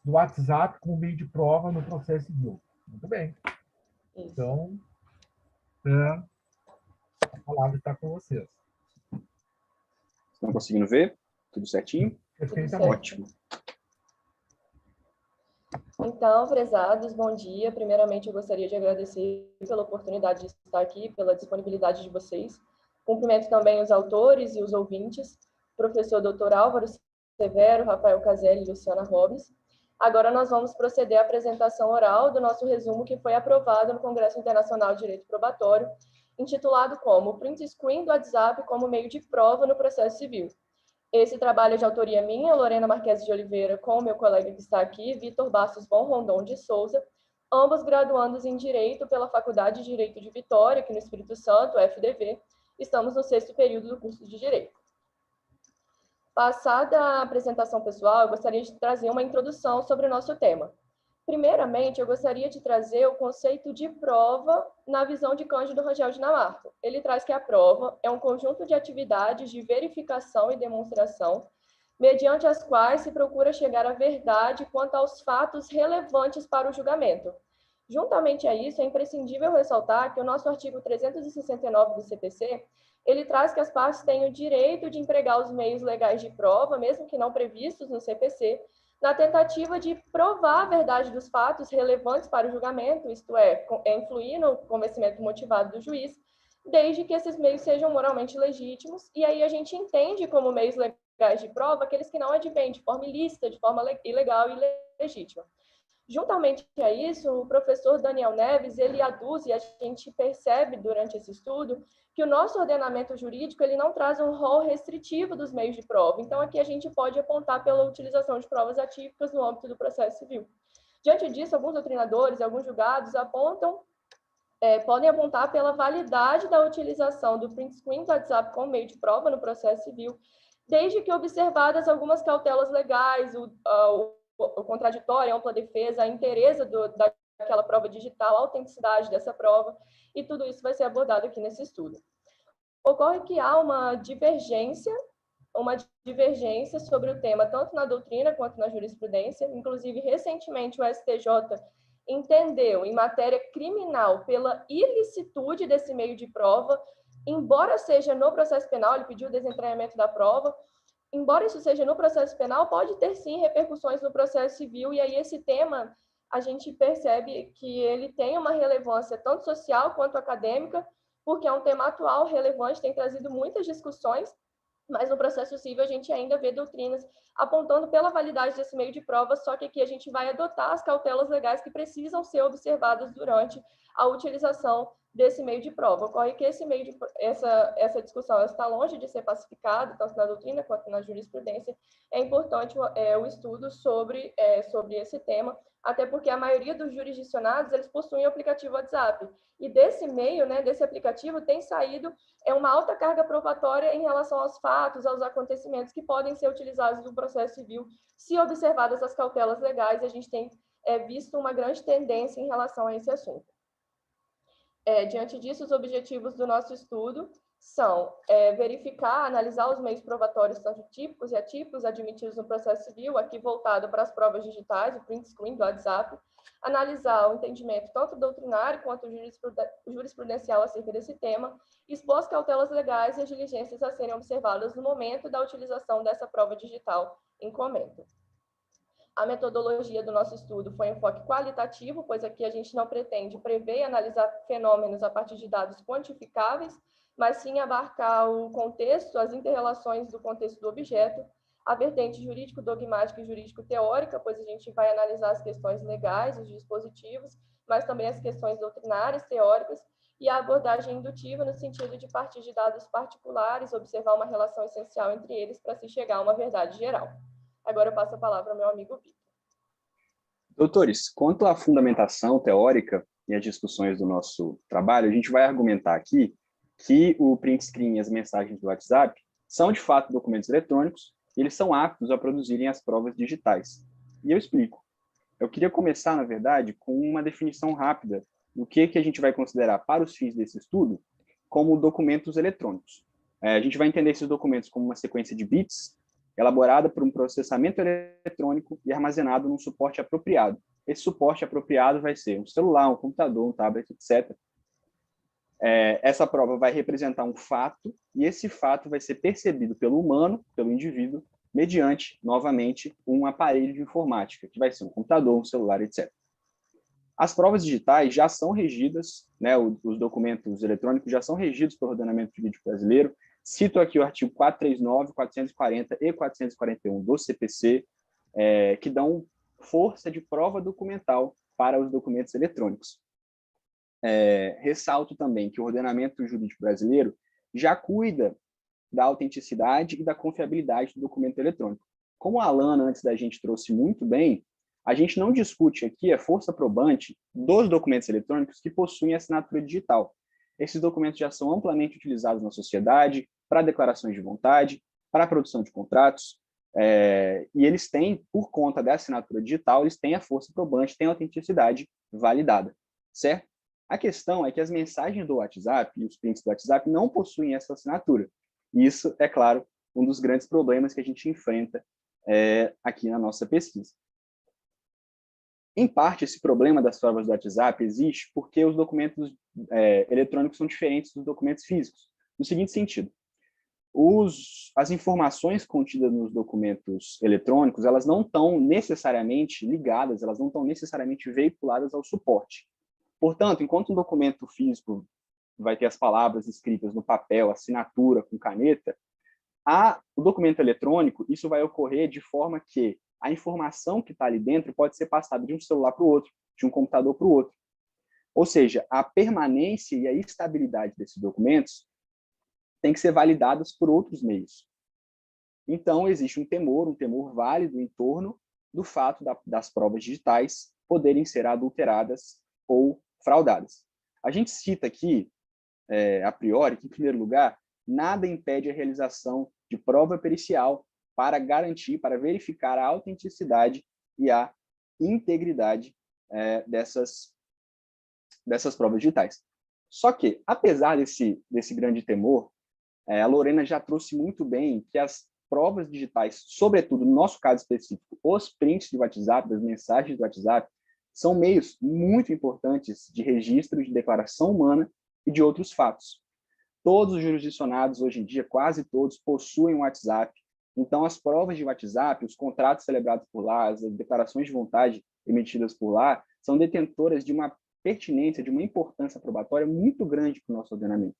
do WhatsApp como meio de prova no processo civil. Muito bem. Isso. Então, a palavra está com vocês. Estão conseguindo ver? Tudo certinho? Perfeitamente. Ótimo. Então, prezados, bom dia. Primeiramente, eu gostaria de agradecer pela oportunidade de estar aqui, pela disponibilidade de vocês. Cumprimento também os autores e os ouvintes, professor Dr. Álvaro Severo, Rafael Caselli e Luciana Robles. Agora nós vamos proceder à apresentação oral do nosso resumo que foi aprovado no Congresso Internacional de Direito Probatório, intitulado como Print Screen do WhatsApp como meio de prova no processo civil. Esse trabalho é de autoria minha, Lorena Marquese de Oliveira, com o meu colega que está aqui, Vitor Bassos Von Rondon de Souza, ambos graduandos em Direito pela Faculdade de Direito de Vitória, aqui no Espírito Santo, FDV. Estamos no 6º período do curso de Direito. Passada a apresentação pessoal, eu gostaria de trazer uma introdução sobre o nosso tema. Primeiramente, eu gostaria de trazer o conceito de prova na visão de Cândido Rangel Dinamarca. Ele traz que a prova é um conjunto de atividades de verificação e demonstração, mediante as quais se procura chegar à verdade quanto aos fatos relevantes para o julgamento. Juntamente a isso, é imprescindível ressaltar que o nosso artigo 369 do CPC, ele traz que as partes têm o direito de empregar os meios legais de prova, mesmo que não previstos no CPC, na tentativa de provar a verdade dos fatos relevantes para o julgamento, isto é, influir no convencimento motivado do juiz, desde que esses meios sejam moralmente legítimos, e aí a gente entende como meios legais de prova aqueles que não advêm de forma ilícita, de forma ilegal e ilegítima. Juntamente a isso, o professor Daniel Neves, ele aduz, e a gente percebe durante esse estudo, que o nosso ordenamento jurídico ele não traz um rol restritivo dos meios de prova. Então, aqui a gente pode apontar pela utilização de provas atípicas no âmbito do processo civil. Diante disso, alguns doutrinadores, alguns julgados podem apontar pela validade da utilização do print screen do WhatsApp como meio de prova no processo civil, desde que observadas algumas cautelas legais, o contraditório, a ampla defesa, a inteireza daquela prova digital, a autenticidade dessa prova, e tudo isso vai ser abordado aqui nesse estudo. Ocorre que há uma divergência sobre o tema, tanto na doutrina quanto na jurisprudência. Inclusive, recentemente, o STJ entendeu, em matéria criminal, pela ilicitude desse meio de prova, embora seja no processo penal, ele pediu o desentranhamento da prova, embora isso seja no processo penal, pode ter sim repercussões no processo civil, e aí esse tema, a gente percebe que ele tem uma relevância tanto social quanto acadêmica, porque é um tema atual, relevante, tem trazido muitas discussões, mas no processo civil a gente ainda vê doutrinas apontando pela validade desse meio de prova, só que aqui a gente vai adotar as cautelas legais que precisam ser observadas durante a utilização desse meio de prova. Ocorre que essa discussão está longe de ser pacificada, tanto na doutrina quanto na jurisprudência. É importante o estudo sobre esse tema, até porque a maioria dos jurisdicionados eles possuem o aplicativo WhatsApp. E desse meio, desse aplicativo, tem saído uma alta carga probatória em relação aos fatos, aos acontecimentos que podem ser utilizados no processo civil, se observadas as cautelas legais, e a gente tem visto uma grande tendência em relação a esse assunto. Diante disso, os objetivos do nosso estudo são verificar, analisar os meios probatórios, tanto típicos e atípicos, admitidos no processo civil, aqui voltado para as provas digitais, o print screen do WhatsApp, analisar o entendimento tanto doutrinário quanto jurisprudencial acerca desse tema, expor as cautelas legais e as diligências a serem observadas no momento da utilização dessa prova digital em comento. A metodologia do nosso estudo foi um enfoque qualitativo, pois aqui a gente não pretende prever e analisar fenômenos a partir de dados quantificáveis, mas sim abarcar o contexto, as inter-relações do contexto do objeto, a vertente jurídico-dogmática e jurídico-teórica, pois a gente vai analisar as questões legais, os dispositivos, mas também as questões doutrinárias, teóricas, e a abordagem indutiva no sentido de partir de dados particulares, observar uma relação essencial entre eles para se chegar a uma verdade geral. Agora eu passo a palavra ao meu amigo Vitor. Doutores, quanto à fundamentação teórica e as discussões do nosso trabalho, a gente vai argumentar aqui que o print screen e as mensagens do WhatsApp são, de fato, documentos eletrônicos e eles são aptos a produzirem as provas digitais. E eu explico. Eu queria começar, na verdade, com uma definição rápida do que a gente vai considerar, para os fins desse estudo, como documentos eletrônicos. A gente vai entender esses documentos como uma sequência de bits elaborada por um processamento eletrônico e armazenado num suporte apropriado. Esse suporte apropriado vai ser um celular, um computador, um tablet, etc. Essa prova vai representar um fato, e esse fato vai ser percebido pelo humano, pelo indivíduo, mediante, novamente, um aparelho de informática, que vai ser um computador, um celular, etc. As provas digitais já são regidas, né, os documentos eletrônicos já são regidos pelo ordenamento jurídico brasileiro. Cito aqui o artigo 439, 440 e 441 do CPC, que dão força de prova documental para os documentos eletrônicos. Ressalto também que o ordenamento jurídico brasileiro já cuida da autenticidade e da confiabilidade do documento eletrônico. Como a Alana, antes da gente, trouxe muito bem, a gente não discute aqui a força probante dos documentos eletrônicos que possuem assinatura digital. Esses documentos já são amplamente utilizados na sociedade para declarações de vontade, para a produção de contratos, e eles têm, por conta da assinatura digital, eles têm a força probante, têm a autenticidade validada, certo? A questão é que as mensagens do WhatsApp e os prints do WhatsApp não possuem essa assinatura. Isso, é claro, um dos grandes problemas que a gente enfrenta aqui na nossa pesquisa. Em parte, esse problema das provas do WhatsApp existe porque os documentos eletrônicos são diferentes dos documentos físicos. No seguinte sentido, as informações contidas nos documentos eletrônicos, elas não estão necessariamente ligadas, elas não estão necessariamente veiculadas ao suporte. Portanto, enquanto um documento físico vai ter as palavras escritas no papel, assinatura com caneta, o documento eletrônico, isso vai ocorrer de forma que a informação que está ali dentro pode ser passada de um celular para o outro, de um computador para o outro. Ou seja, a permanência e a estabilidade desses documentos tem que ser validadas por outros meios. Então, existe um temor válido em torno do fato das provas digitais poderem ser adulteradas ou fraudadas. A gente cita aqui, a priori, que, em primeiro lugar, nada impede a realização de prova pericial para garantir, para verificar a autenticidade e a integridade dessas provas digitais. Só que, apesar desse grande temor, a Lorena já trouxe muito bem que as provas digitais, sobretudo no nosso caso específico, os prints de WhatsApp, das mensagens do WhatsApp, são meios muito importantes de registro de declaração humana e de outros fatos. Todos os jurisdicionados, hoje em dia, quase todos, possuem um WhatsApp. Então, as provas de WhatsApp, os contratos celebrados por lá, as declarações de vontade emitidas por lá, são detentoras de uma pertinência, de uma importância probatória muito grande para o nosso ordenamento.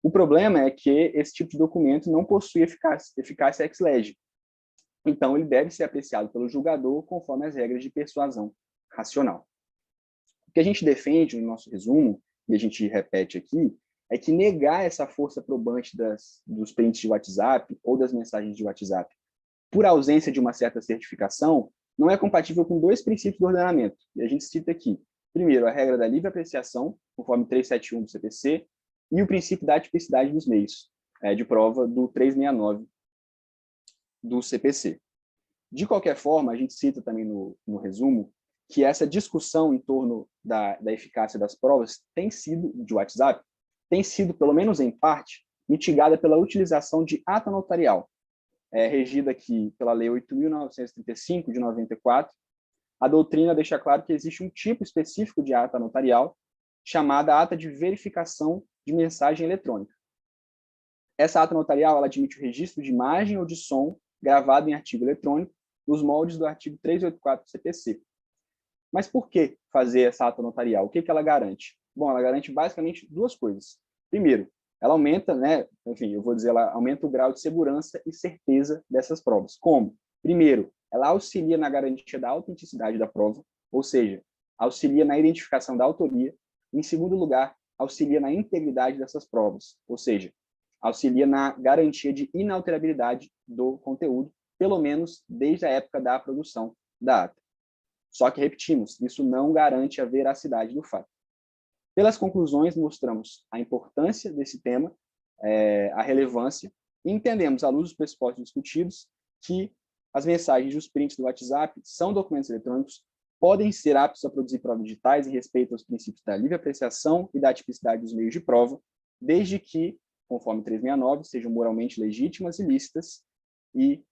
O problema é que esse tipo de documento não possui eficácia ex lege. Então, ele deve ser apreciado pelo julgador conforme as regras de persuasão racional. O que a gente defende no nosso resumo, e a gente repete aqui, é que negar essa força probante dos prints de WhatsApp ou das mensagens de WhatsApp por ausência de uma certa certificação não é compatível com dois princípios do ordenamento. E a gente cita aqui, primeiro, a regra da livre apreciação, conforme 371 do CPC, e o princípio da tipicidade dos meios, de prova do 369 do CPC. De qualquer forma, a gente cita também no resumo que essa discussão em torno da eficácia das provas de WhatsApp tem sido, pelo menos em parte, mitigada pela utilização de ata notarial, regida aqui pela Lei 8.935, de 94. A doutrina deixa claro que existe um tipo específico de ata notarial, chamada ata de verificação de mensagem eletrônica. Essa ata notarial ela admite o registro de imagem ou de som gravado em artigo eletrônico nos moldes do artigo 384 do CPC. Mas por que fazer essa ata notarial? O que ela garante? Bom, ela garante basicamente duas coisas. Primeiro, ela aumenta, né, enfim, eu vou dizer, ela aumenta o grau de segurança e certeza dessas provas. Como? Primeiro, ela auxilia na garantia da autenticidade da prova, ou seja, auxilia na identificação da autoria. Em segundo lugar, auxilia na integridade dessas provas, ou seja, auxilia na garantia de inalterabilidade do conteúdo, pelo menos desde a época da produção da ata. Só que, repetimos, isso não garante a veracidade do fato. Pelas conclusões, mostramos a importância desse tema, a relevância, e entendemos, à luz dos pressupostos discutidos, que as mensagens e os prints do WhatsApp são documentos eletrônicos, podem ser aptos a produzir provas digitais em respeito aos princípios da livre apreciação e da tipicidade dos meios de prova, desde que, conforme 369, sejam moralmente legítimas e lícitas e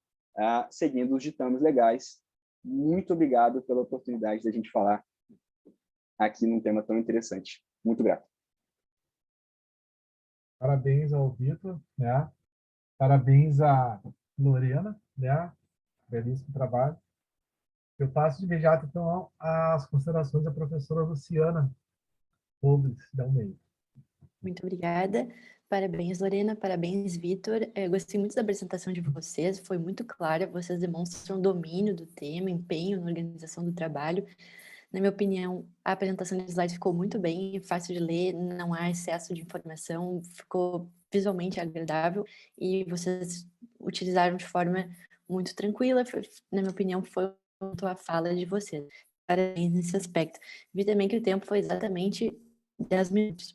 seguindo os ditames legais. Muito obrigado pela oportunidade de a gente falar aqui num tema tão interessante. Muito grato. Parabéns ao Vitor, né? Parabéns à Lorena, né? Belíssimo trabalho. Eu passo de imediato, então, às considerações da professora Luciana Robles, da UNEI. Muito obrigada. Parabéns, Lorena. Parabéns, Vitor. Gostei muito da apresentação de vocês. Foi muito clara. Vocês demonstram domínio do tema, empenho na organização do trabalho. Na minha opinião, a apresentação de slide ficou muito bem, fácil de ler, não há excesso de informação, ficou visualmente agradável e vocês utilizaram de forma muito tranquila. Na minha opinião, foi muito a fala de vocês. Parabéns nesse aspecto. Vi também que o tempo foi exatamente 10 minutos.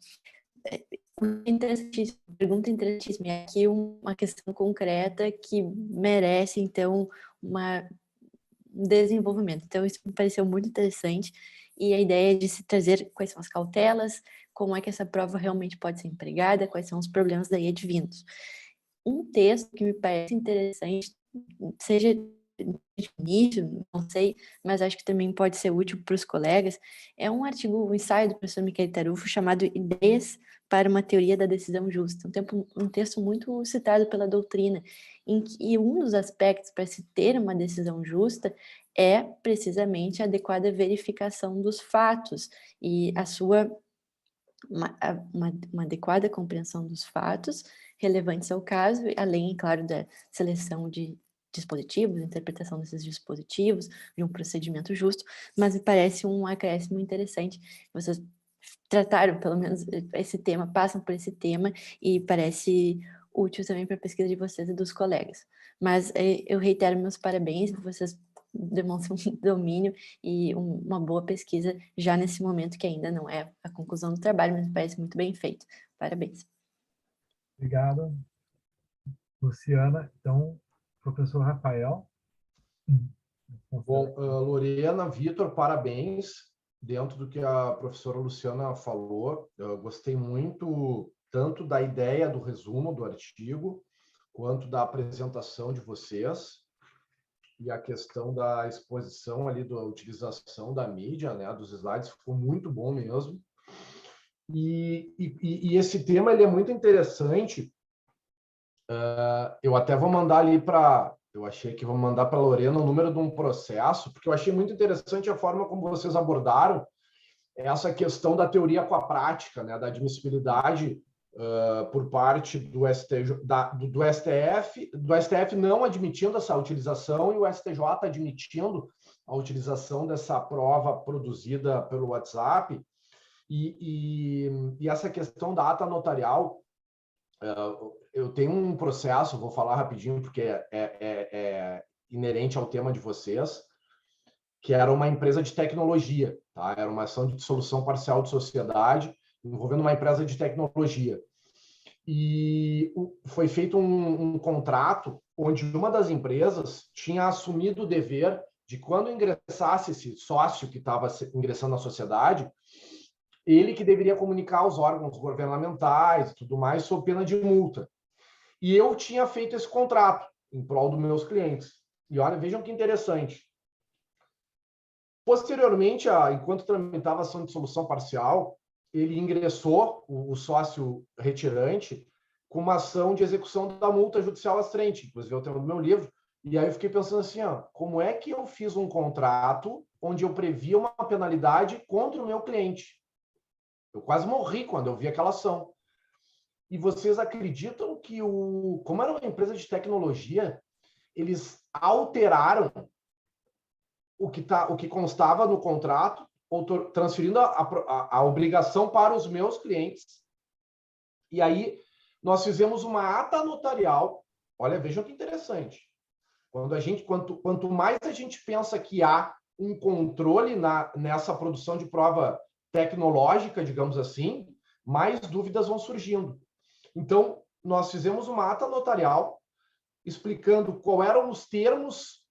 Interessantíssimo, pergunta interessantíssima. E aqui uma questão concreta que merece, então, um desenvolvimento. Então, isso me pareceu muito interessante. E a ideia de se trazer quais são as cautelas, como é que essa prova realmente pode ser empregada, quais são os problemas daí advindos. Um texto que me parece interessante, seja de início, não sei, mas acho que também pode ser útil para os colegas, é um artigo, um ensaio do professor Michele Tarufo chamado Ideias para uma Teoria da Decisão Justa, um texto muito citado pela doutrina, em que um dos aspectos para se ter uma decisão justa é precisamente a adequada verificação dos fatos e a sua uma adequada compreensão dos fatos relevantes ao caso, além, claro, da seleção de dispositivos, interpretação desses dispositivos, de um procedimento justo, mas me parece um acréscimo interessante. Vocês trataram, pelo menos, esse tema, passam por esse tema, e parece útil também para a pesquisa de vocês e dos colegas. Mas eu reitero meus parabéns, vocês demonstram um domínio e uma boa pesquisa já nesse momento, que ainda não é a conclusão do trabalho, mas me parece muito bem feito. Parabéns. Obrigado, Luciana. Então, professor Rafael. Bom, Lorena, Vitor, parabéns. Dentro do que a professora Luciana falou, eu gostei muito tanto da ideia do resumo do artigo, quanto da apresentação de vocês, e a questão da exposição ali, da utilização da mídia, né, dos slides, ficou muito bom mesmo. E esse tema ele é muito interessante. Eu até vou mandar ali para... Eu achei que vou mandar para a Lorena o número de um processo, porque eu achei muito interessante a forma como vocês abordaram essa questão da teoria com a prática, né, da admissibilidade por parte do STF não admitindo essa utilização e o STJ admitindo a utilização dessa prova produzida pelo WhatsApp. E essa questão da ata notarial, eu tenho um processo, vou falar rapidinho, porque é inerente ao tema de vocês, que era uma empresa de tecnologia, tá? Era uma ação de dissolução parcial de sociedade envolvendo uma empresa de tecnologia. E foi feito um contrato onde uma das empresas tinha assumido o dever de, quando ingressasse esse sócio que estava ingressando na sociedade, ele que deveria comunicar aos órgãos governamentais e tudo mais, sob pena de multa. E eu tinha feito esse contrato em prol dos meus clientes. E olha, vejam que interessante. Posteriormente, enquanto tramitava a ação de dissolução parcial, ele ingressou, o sócio retirante, com uma ação de execução da multa judicial astrente, inclusive é o tema do meu livro. E aí eu fiquei pensando assim, como é que eu fiz um contrato onde eu previa uma penalidade contra o meu cliente? Eu quase morri quando eu vi aquela ação. E vocês acreditam que, como era uma empresa de tecnologia, eles alteraram o que constava no contrato, ou transferindo a obrigação para os meus clientes. E aí nós fizemos uma ata notarial. Olha, vejam que interessante. Quanto mais a gente pensa que há um controle nessa produção de prova tecnológica, digamos assim, mais dúvidas vão surgindo. Então, nós fizemos uma ata notarial explicando quais eram os termos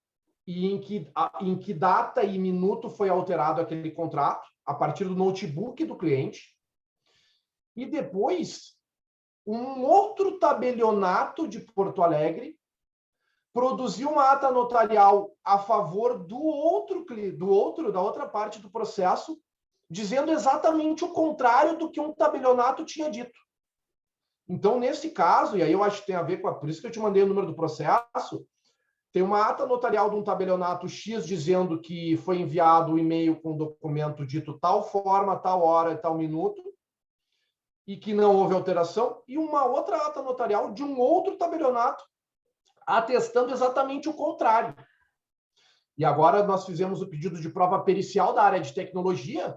e em que data e minuto foi alterado aquele contrato, a partir do notebook do cliente. E depois, um outro tabelionato de Porto Alegre produziu uma ata notarial a favor da outra parte do processo, dizendo exatamente o contrário do que um tabelionato tinha dito. Então, nesse caso, e aí eu acho que tem a ver com por isso que eu te mandei o número do processo, tem uma ata notarial de um tabelionato X dizendo que foi enviado o e-mail com o documento dito tal forma, tal hora e tal minuto, e que não houve alteração, e uma outra ata notarial de um outro tabelionato atestando exatamente o contrário. E agora nós fizemos o pedido de prova pericial da área de tecnologia.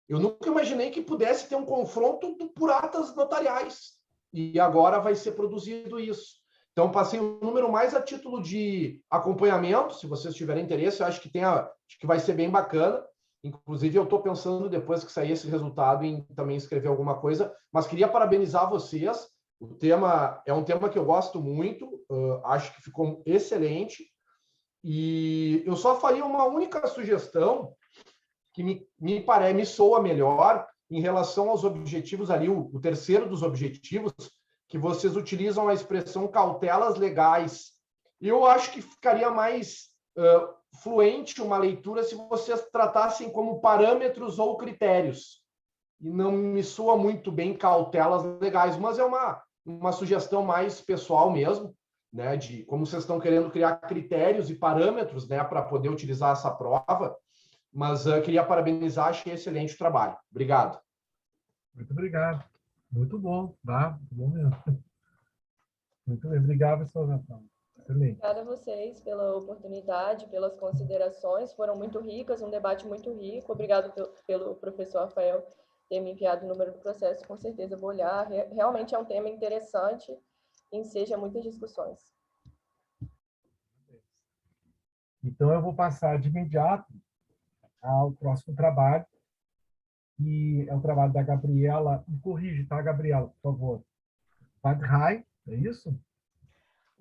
Eu nunca imaginei que pudesse ter um confronto por atas notariais. E agora vai ser produzido isso. Então, passei um número mais a título de acompanhamento, se vocês tiverem interesse, eu acho que vai ser bem bacana. Inclusive, eu estou pensando, depois que sair esse resultado, em também escrever alguma coisa, mas queria parabenizar vocês. O tema é um tema que eu gosto muito, acho que ficou excelente, e eu só faria uma única sugestão que me soa melhor em relação aos objetivos ali, o terceiro dos objetivos, que vocês utilizam a expressão cautelas legais. Eu acho que ficaria mais fluente uma leitura se vocês tratassem como parâmetros ou critérios. E não me soa muito bem cautelas legais, mas é uma sugestão mais pessoal mesmo, né, de como vocês estão querendo criar critérios e parâmetros, né, para poder utilizar essa prova. Mas queria parabenizar, achei excelente o trabalho. Obrigado. Muito obrigado. Muito bom, tá? Muito bom mesmo. Muito bem. Obrigado, professor Natal. Excelente. Obrigada a vocês pela oportunidade, pelas considerações, foram muito ricas, um debate muito rico. Obrigado pelo professor Rafael ter me enviado o número do processo, com certeza vou olhar. Realmente é um tema interessante e enseja muitas discussões. Então, eu vou passar de imediato ao próximo trabalho, que é o trabalho da Gabriela. Me corrige, tá, Gabriela, por favor. Vadrai, é isso?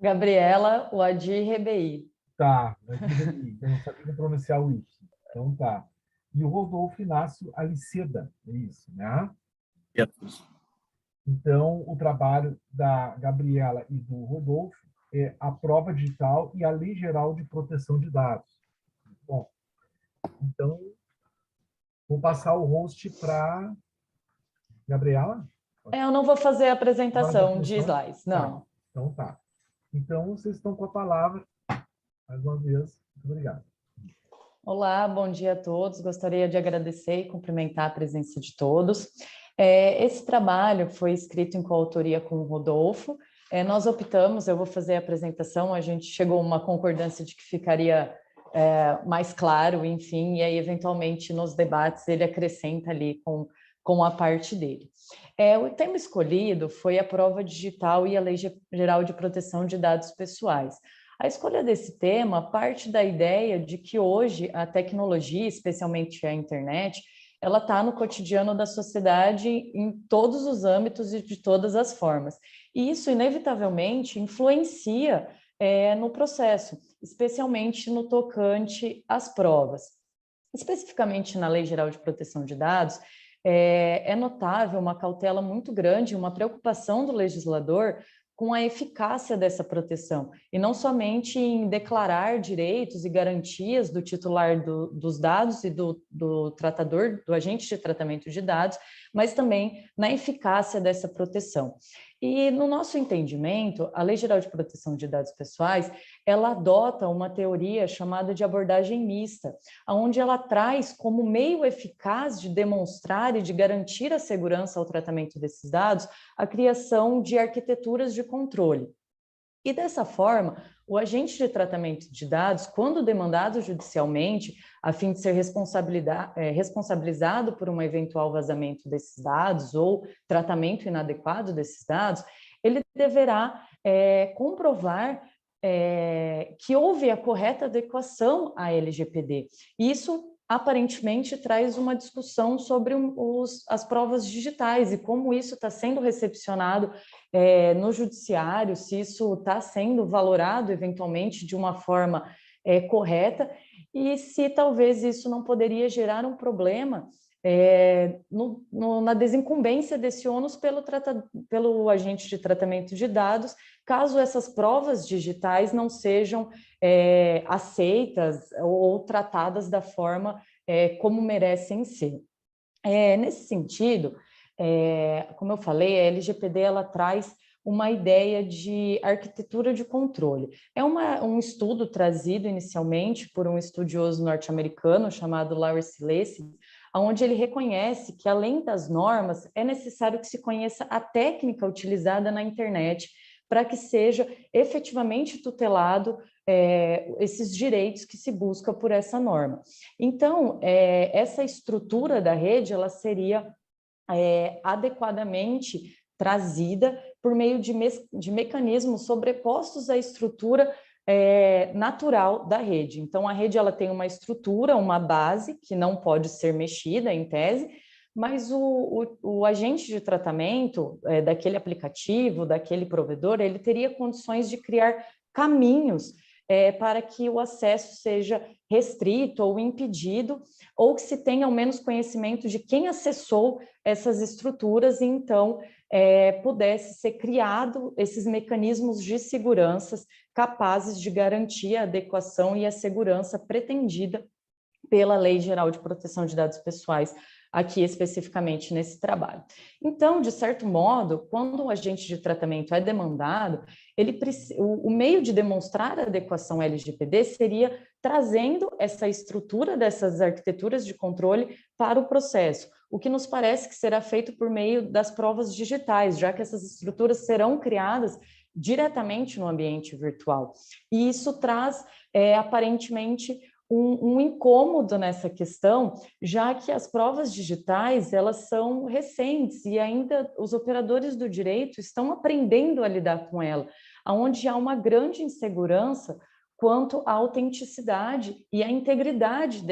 Gabriela Wadir Rebeí. Tá, Wadir Rebeí. Eu não sabia pronunciar o I. Então, tá. E o Rodolfo Inácio Aliceda, é isso, né? Então, o trabalho da Gabriela e do Rodolfo é a prova digital e a Lei Geral de Proteção de Dados. Bom, então, vou passar o host para Gabriela. Eu não vou fazer a apresentação de slides, não. Tá. Então, tá. Então, vocês estão com a palavra. Mais uma vez, muito obrigado. Olá, bom dia a todos. Gostaria de agradecer e cumprimentar a presença de todos. Esse trabalho foi escrito em coautoria com o Rodolfo. Nós optamos, eu vou fazer a apresentação, a gente chegou a uma concordância de que ficaria mais claro, enfim, e aí, eventualmente, nos debates, ele acrescenta ali com a parte dele. O tema escolhido foi a prova digital e a Lei Geral de Proteção de Dados Pessoais. A escolha desse tema parte da ideia de que hoje a tecnologia, especialmente a internet, ela está no cotidiano da sociedade em todos os âmbitos e de todas as formas. E isso, inevitavelmente, influencia no processo, especialmente no tocante às provas. Especificamente na Lei Geral de Proteção de Dados, é notável uma cautela muito grande, uma preocupação do legislador com a eficácia dessa proteção, e não somente em declarar direitos e garantias do titular dos dados e do tratador, do agente de tratamento de dados, mas também na eficácia dessa proteção. E no nosso entendimento, a Lei Geral de Proteção de Dados Pessoais, ela adota uma teoria chamada de abordagem mista, onde ela traz como meio eficaz de demonstrar e de garantir a segurança ao tratamento desses dados a criação de arquiteturas de controle. E dessa forma, o agente de tratamento de dados, quando demandado judicialmente, a fim de ser responsabilizado por um eventual vazamento desses dados ou tratamento inadequado desses dados, ele deverá comprovar que houve a correta adequação à LGPD. Isso aparentemente traz uma discussão sobre as provas digitais e como isso está sendo recepcionado no judiciário, se isso está sendo valorado eventualmente de uma forma correta e se talvez isso não poderia gerar um problema na desincumbência desse ônus pelo agente de tratamento de dados, caso essas provas digitais não sejam aceitas ou tratadas da forma como merecem ser. Nesse sentido, como eu falei, a LGPD ela traz uma ideia de arquitetura de controle. É um estudo trazido inicialmente por um estudioso norte-americano chamado Larry Silesi, onde ele reconhece que, além das normas, é necessário que se conheça a técnica utilizada na internet para que seja efetivamente tutelado esses direitos que se busca por essa norma. Então, essa estrutura da rede ela seria adequadamente trazida por meio de mecanismos sobrepostos à estrutura natural da rede. Então, a rede ela tem uma estrutura, uma base, que não pode ser mexida em tese, mas o agente de tratamento daquele aplicativo, daquele provedor, ele teria condições de criar caminhos para que o acesso seja restrito ou impedido, ou que se tenha ao menos conhecimento de quem acessou essas estruturas e então pudesse ser criado esses mecanismos de segurança capazes de garantir a adequação e a segurança pretendida pela Lei Geral de Proteção de Dados Pessoais, aqui especificamente nesse trabalho. Então, de certo modo, quando o agente de tratamento é demandado, o meio de demonstrar a adequação LGPD seria trazendo essa estrutura dessas arquiteturas de controle para o processo, o que nos parece que será feito por meio das provas digitais, já que essas estruturas serão criadas diretamente no ambiente virtual. E isso traz, aparentemente, um incômodo nessa questão, já que as provas digitais elas são recentes e ainda os operadores do direito estão aprendendo a lidar com ela, onde há uma grande insegurança quanto à autenticidade e à integridade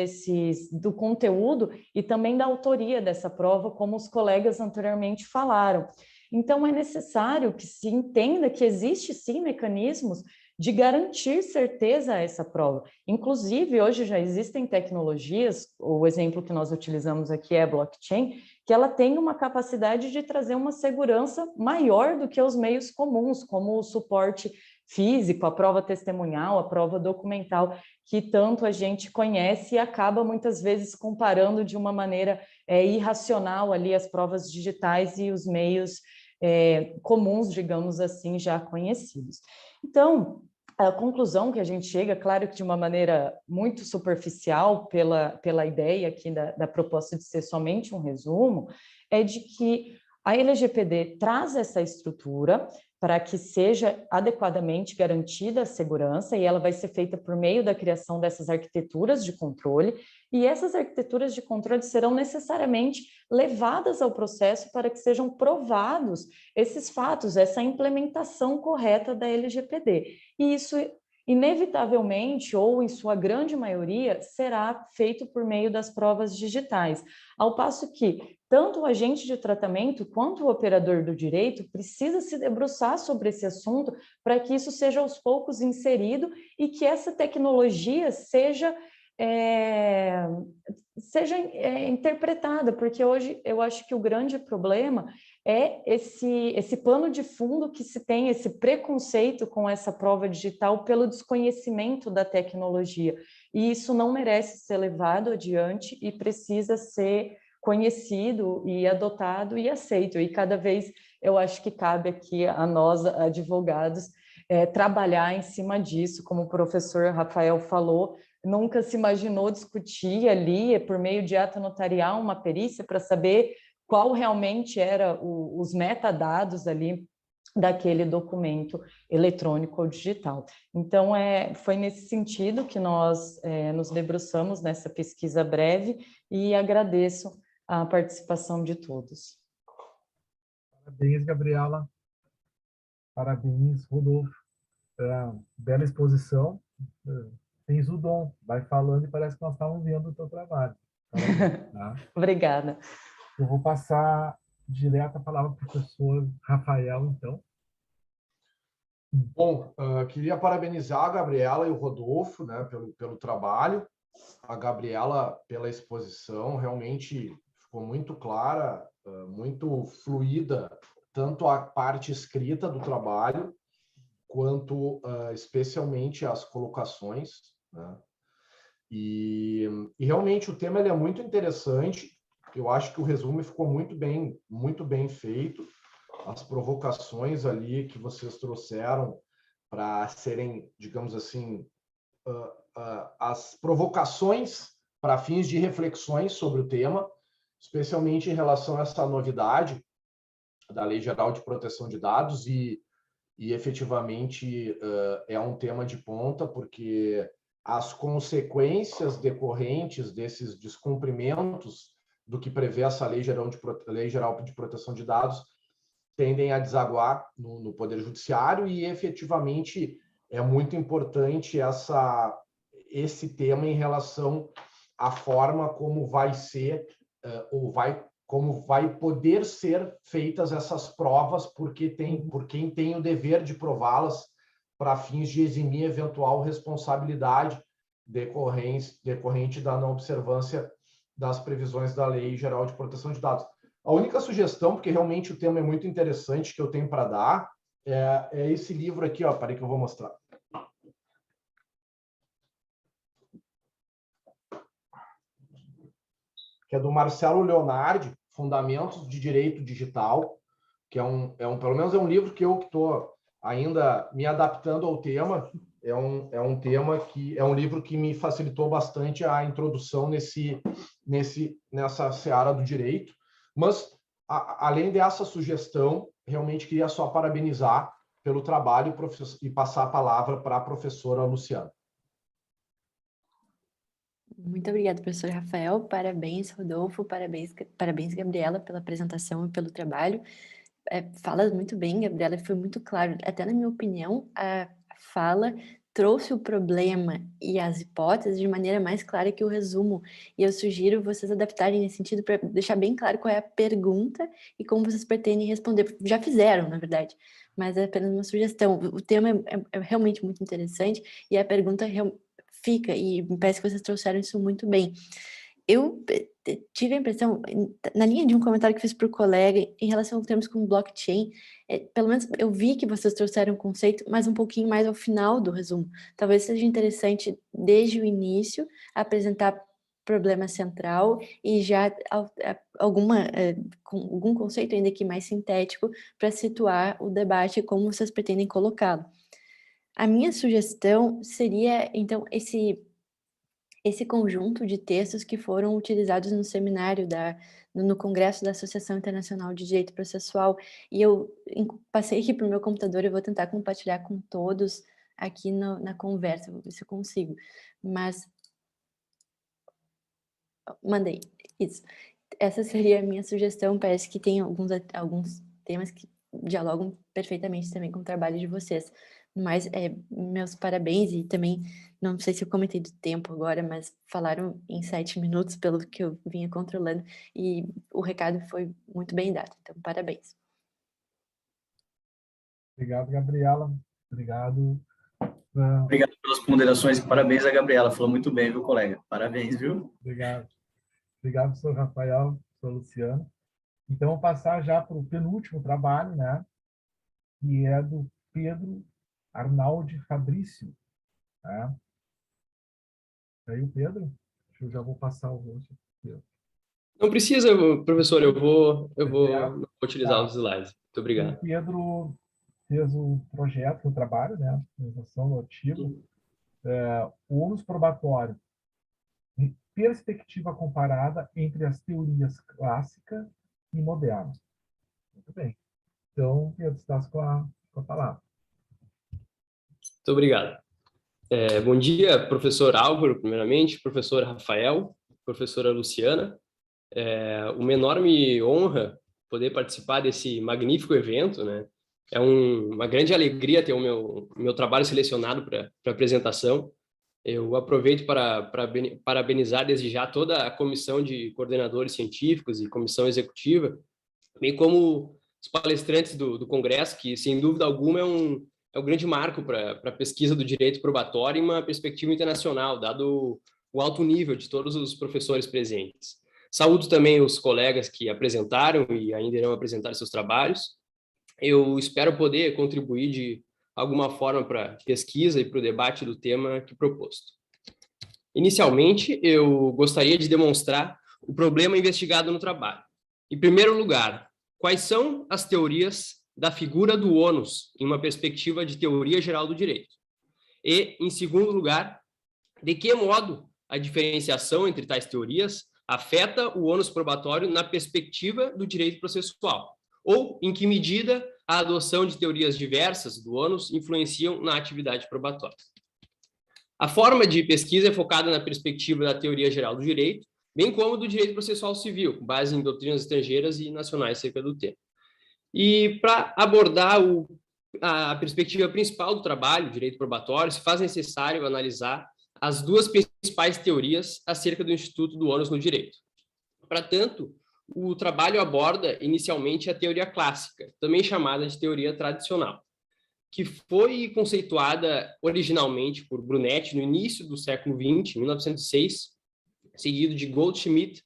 do conteúdo e também da autoria dessa prova, como os colegas anteriormente falaram. Então, é necessário que se entenda que existe, sim, mecanismos de garantir certeza a essa prova. Inclusive, hoje já existem tecnologias, o exemplo que nós utilizamos aqui é a blockchain, que ela tem uma capacidade de trazer uma segurança maior do que os meios comuns, como o suporte físico, a prova testemunhal, a prova documental, que tanto a gente conhece e acaba muitas vezes comparando de uma maneira irracional ali as provas digitais e os meios comuns, digamos assim, já conhecidos. Então, a conclusão que a gente chega, claro que de uma maneira muito superficial pela ideia aqui da proposta de ser somente um resumo, é de que a LGPD traz essa estrutura para que seja adequadamente garantida a segurança e ela vai ser feita por meio da criação dessas arquiteturas de controle e essas arquiteturas de controle serão necessariamente levadas ao processo para que sejam provados esses fatos, essa implementação correta da LGPD. E isso, inevitavelmente, ou em sua grande maioria, será feito por meio das provas digitais, ao passo que tanto o agente de tratamento quanto o operador do direito precisa se debruçar sobre esse assunto para que isso seja aos poucos inserido e que essa tecnologia seja interpretada, porque hoje eu acho que o grande problema é esse pano de fundo que se tem, esse preconceito com essa prova digital pelo desconhecimento da tecnologia, e isso não merece ser levado adiante e precisa ser conhecido e adotado e aceito, e cada vez eu acho que cabe aqui a nós, advogados, trabalhar em cima disso, como o professor Rafael falou, nunca se imaginou discutir ali, por meio de ato notarial, uma perícia para saber qual realmente era os metadados ali daquele documento eletrônico ou digital. Então, foi nesse sentido que nós nos debruçamos nessa pesquisa breve e agradeço a participação de todos. Parabéns, Gabriela. Parabéns, Rodolfo. Bela exposição. Tens o dom. Vai falando e parece que nós estávamos vendo o teu trabalho. Parabéns, tá? Obrigada. Eu vou passar direto a palavra para o professor Rafael, então. Bom, queria parabenizar a Gabriela e o Rodolfo, né, pelo trabalho. A Gabriela pela exposição, realmente ficou muito clara, muito fluida, tanto a parte escrita do trabalho, quanto especialmente as colocações, né? E realmente o tema ele é muito interessante. Eu acho que o resumo ficou muito bem feito. As provocações ali que vocês trouxeram para serem, digamos assim, as provocações para fins de reflexões sobre o tema, especialmente em relação a essa novidade da Lei Geral de Proteção de Dados e efetivamente é um tema de ponta, porque as consequências decorrentes desses descumprimentos do que prevê essa Lei Geral de Proteção de Dados tendem a desaguar no Poder Judiciário e efetivamente é muito importante esse tema em relação à forma como vai ser como vai poder ser feitas essas provas por quem tem o dever de prová-las para fins de eximir eventual responsabilidade decorrente da não observância das previsões da Lei Geral de Proteção de Dados. A única sugestão, porque realmente o tema é muito interessante, que eu tenho para dar, é esse livro aqui, ó, peraí que eu vou mostrar. Que é do Marcelo Leonardi, Fundamentos de Direito Digital, que pelo menos é um livro que eu estou ainda me adaptando ao tema. É um tema que é um livro que me facilitou bastante a introdução nessa seara do direito. Mas, além dessa sugestão, realmente queria só parabenizar pelo trabalho e passar a palavra para a professora Luciana. Muito obrigada, professor Rafael. Parabéns, Rodolfo. Parabéns, Gabriela, pela apresentação e pelo trabalho. Fala muito bem, Gabriela, foi muito claro. Até na minha opinião, a fala trouxe o problema e as hipóteses de maneira mais clara que o resumo. E eu sugiro vocês adaptarem nesse sentido para deixar bem claro qual é a pergunta e como vocês pretendem responder. Já fizeram, na verdade, mas é apenas uma sugestão. O tema é realmente muito interessante e a pergunta fica, e me parece que vocês trouxeram isso muito bem. Eu tive a impressão, na linha de um comentário que fiz para o colega, em relação a termos como blockchain, pelo menos eu vi que vocês trouxeram o conceito, mas um pouquinho mais ao final do resumo. Talvez seja interessante, desde o início, apresentar problema central e já com algum conceito ainda aqui mais sintético para situar o debate como vocês pretendem colocá-lo. A minha sugestão seria, então, esse conjunto de textos que foram utilizados no seminário no Congresso da Associação Internacional de Direito Processual, e eu passei aqui para o meu computador e vou tentar compartilhar com todos aqui na conversa, vou ver se eu consigo, mas mandei, isso. Essa seria a minha sugestão, parece que tem alguns temas que dialogam perfeitamente também com o trabalho de vocês. Mas meus parabéns, e também, não sei se eu comentei do tempo agora, mas falaram em 7 minutos, pelo que eu vinha controlando, e o recado foi muito bem dado, então parabéns. Obrigado, Gabriela. Obrigado. Obrigado pelas ponderações e parabéns a Gabriela, falou muito bem, viu, colega? Parabéns, viu? Obrigado. Obrigado, professor Rafael, professor Luciano. Então, vou passar já para o penúltimo trabalho, né? Que é do Pedro Arnaldi Fabrício. Tá? Aí o Pedro, eu já vou passar o rosto. Não precisa, professor, eu vou utilizar os slides. Muito obrigado. O Pedro fez o projeto, o trabalho, né? A realização do artigo. O ônus probatório, perspectiva comparada entre as teorias clássica e moderna. Muito bem. Então, Pedro, estás com a palavra. Muito obrigado. Bom dia, professor Álvaro, primeiramente, professor Rafael, professora Luciana. Uma enorme honra poder participar desse magnífico evento, né? É uma grande alegria ter o meu trabalho selecionado para apresentação. Eu aproveito para parabenizar desde já toda a comissão de coordenadores científicos e comissão executiva, bem como os palestrantes do Congresso, que, sem dúvida alguma, é um grande marco para a pesquisa do direito probatório em uma perspectiva internacional, dado o alto nível de todos os professores presentes. Saúdo também os colegas que apresentaram e ainda irão apresentar seus trabalhos. Eu espero poder contribuir de alguma forma para a pesquisa e para o debate do tema que proposto. Inicialmente, eu gostaria de demonstrar o problema investigado no trabalho. Em primeiro lugar, quais são as teorias da figura do ônus em uma perspectiva de teoria geral do direito? E, em segundo lugar, de que modo a diferenciação entre tais teorias afeta o ônus probatório na perspectiva do direito processual? Ou, em que medida, a adoção de teorias diversas do ônus influenciam na atividade probatória? A forma de pesquisa é focada na perspectiva da teoria geral do direito, bem como do direito processual civil, com base em doutrinas estrangeiras e nacionais acerca do tema. E, para abordar a perspectiva principal do trabalho, direito probatório, se faz necessário analisar as duas principais teorias acerca do Instituto do ônus no direito. Para tanto, o trabalho aborda inicialmente a teoria clássica, também chamada de teoria tradicional, que foi conceituada originalmente por Brunetti no início do século XX, em 1906, seguido de Goldschmidt,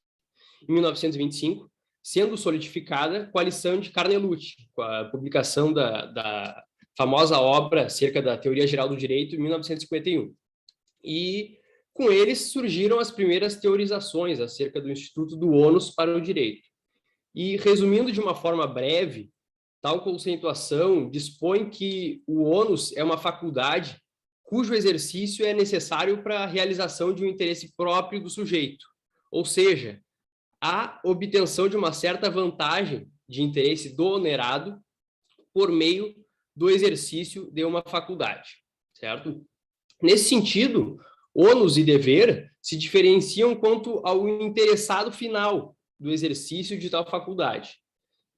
em 1925, sendo solidificada com a lição de Carnelucci, com a publicação da famosa obra acerca da teoria geral do direito, em 1951. E com eles surgiram as primeiras teorizações acerca do Instituto do ônus para o direito. E, resumindo de uma forma breve, tal conceituação dispõe que o ônus é uma faculdade cujo exercício é necessário para a realização de um interesse próprio do sujeito, ou seja, a obtenção de uma certa vantagem de interesse do onerado por meio do exercício de uma faculdade, certo? Nesse sentido, ônus e dever se diferenciam quanto ao interessado final do exercício de tal faculdade.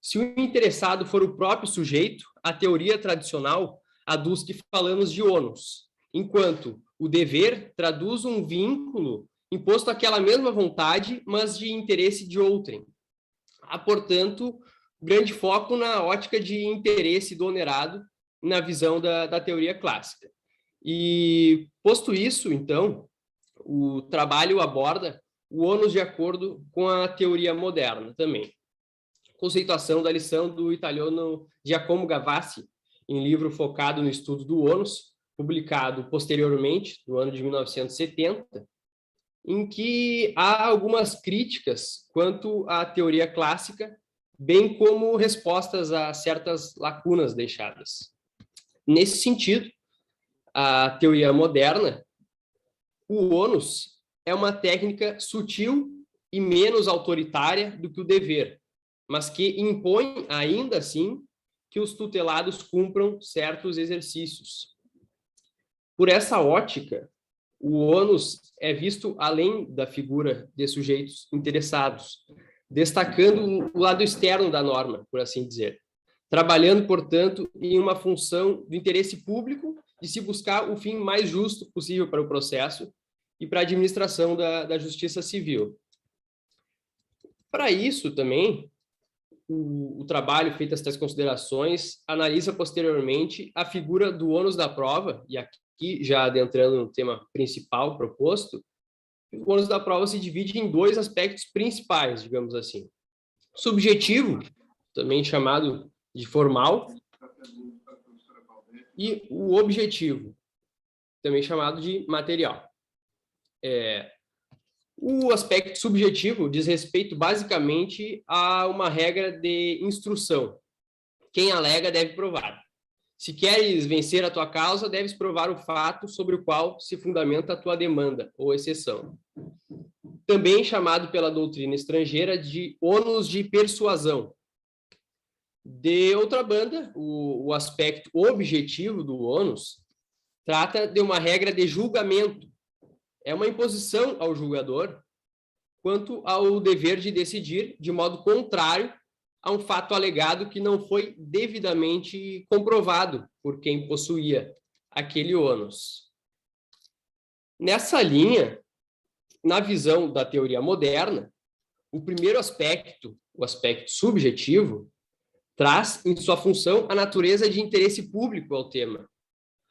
Se o interessado for o próprio sujeito, a teoria tradicional aduz que falamos de ônus, enquanto o dever traduz um vínculo imposto àquela mesma vontade, mas de interesse de outrem. Há, portanto, grande foco na ótica de interesse do onerado na visão da teoria clássica. E, posto isso, então, o trabalho aborda o ônus de acordo com a teoria moderna também. Conceituação da lição do italiano Giacomo Gavassi, em livro focado no estudo do ônus, publicado posteriormente, no ano de 1970, em que há algumas críticas quanto à teoria clássica, bem como respostas a certas lacunas deixadas. Nesse sentido, a teoria moderna, o ônus é uma técnica sutil e menos autoritária do que o dever, mas que impõe, ainda assim, que os tutelados cumpram certos exercícios. Por essa ótica, o ônus é visto além da figura de sujeitos interessados, destacando o lado externo da norma, por assim dizer, trabalhando, portanto, em uma função do interesse público de se buscar o fim mais justo possível para o processo e para a administração da justiça civil. Para isso, também, o trabalho feito estas considerações analisa posteriormente a figura do ônus da prova, e aqui, já adentrando no tema principal proposto, o ônus da prova se divide em dois aspectos principais, digamos assim. Subjetivo, também chamado de formal, e o objetivo, também chamado de material. O aspecto subjetivo diz respeito basicamente a uma regra de instrução. Quem alega deve provar. Se queres vencer a tua causa, deves provar o fato sobre o qual se fundamenta a tua demanda ou exceção. Também chamado pela doutrina estrangeira de ônus de persuasão. De outra banda, o aspecto objetivo do ônus trata de uma regra de julgamento. É uma imposição ao julgador quanto ao dever de decidir de modo contrário a um fato alegado que não foi devidamente comprovado por quem possuía aquele ônus. Nessa linha, na visão da teoria moderna, o primeiro aspecto, o aspecto subjetivo, traz em sua função a natureza de interesse público ao tema,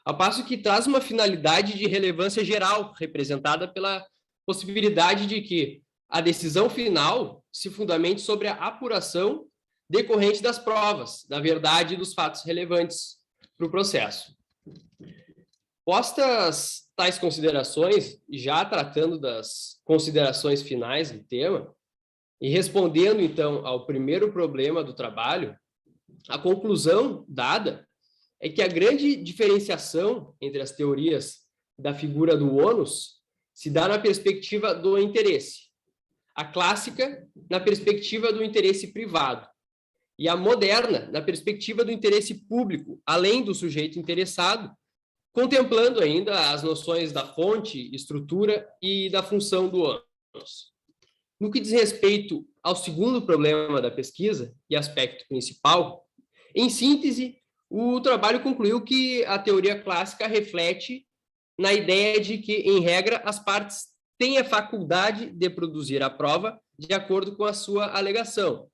ao passo que traz uma finalidade de relevância geral, representada pela possibilidade de que a decisão final se fundamente sobre a apuração decorrente das provas, da verdade e dos fatos relevantes para o processo. Postas tais considerações, já tratando das considerações finais do tema, e respondendo, então, ao primeiro problema do trabalho, a conclusão dada é que a grande diferenciação entre as teorias da figura do ônus se dá na perspectiva do interesse, a clássica na perspectiva do interesse privado, e a moderna na perspectiva do interesse público, além do sujeito interessado, contemplando ainda as noções da fonte, estrutura e da função do ônus. No que diz respeito ao segundo problema da pesquisa e aspecto principal, em síntese, o trabalho concluiu que a teoria clássica reflete na ideia de que, em regra, as partes têm a faculdade de produzir a prova de acordo com a sua alegação,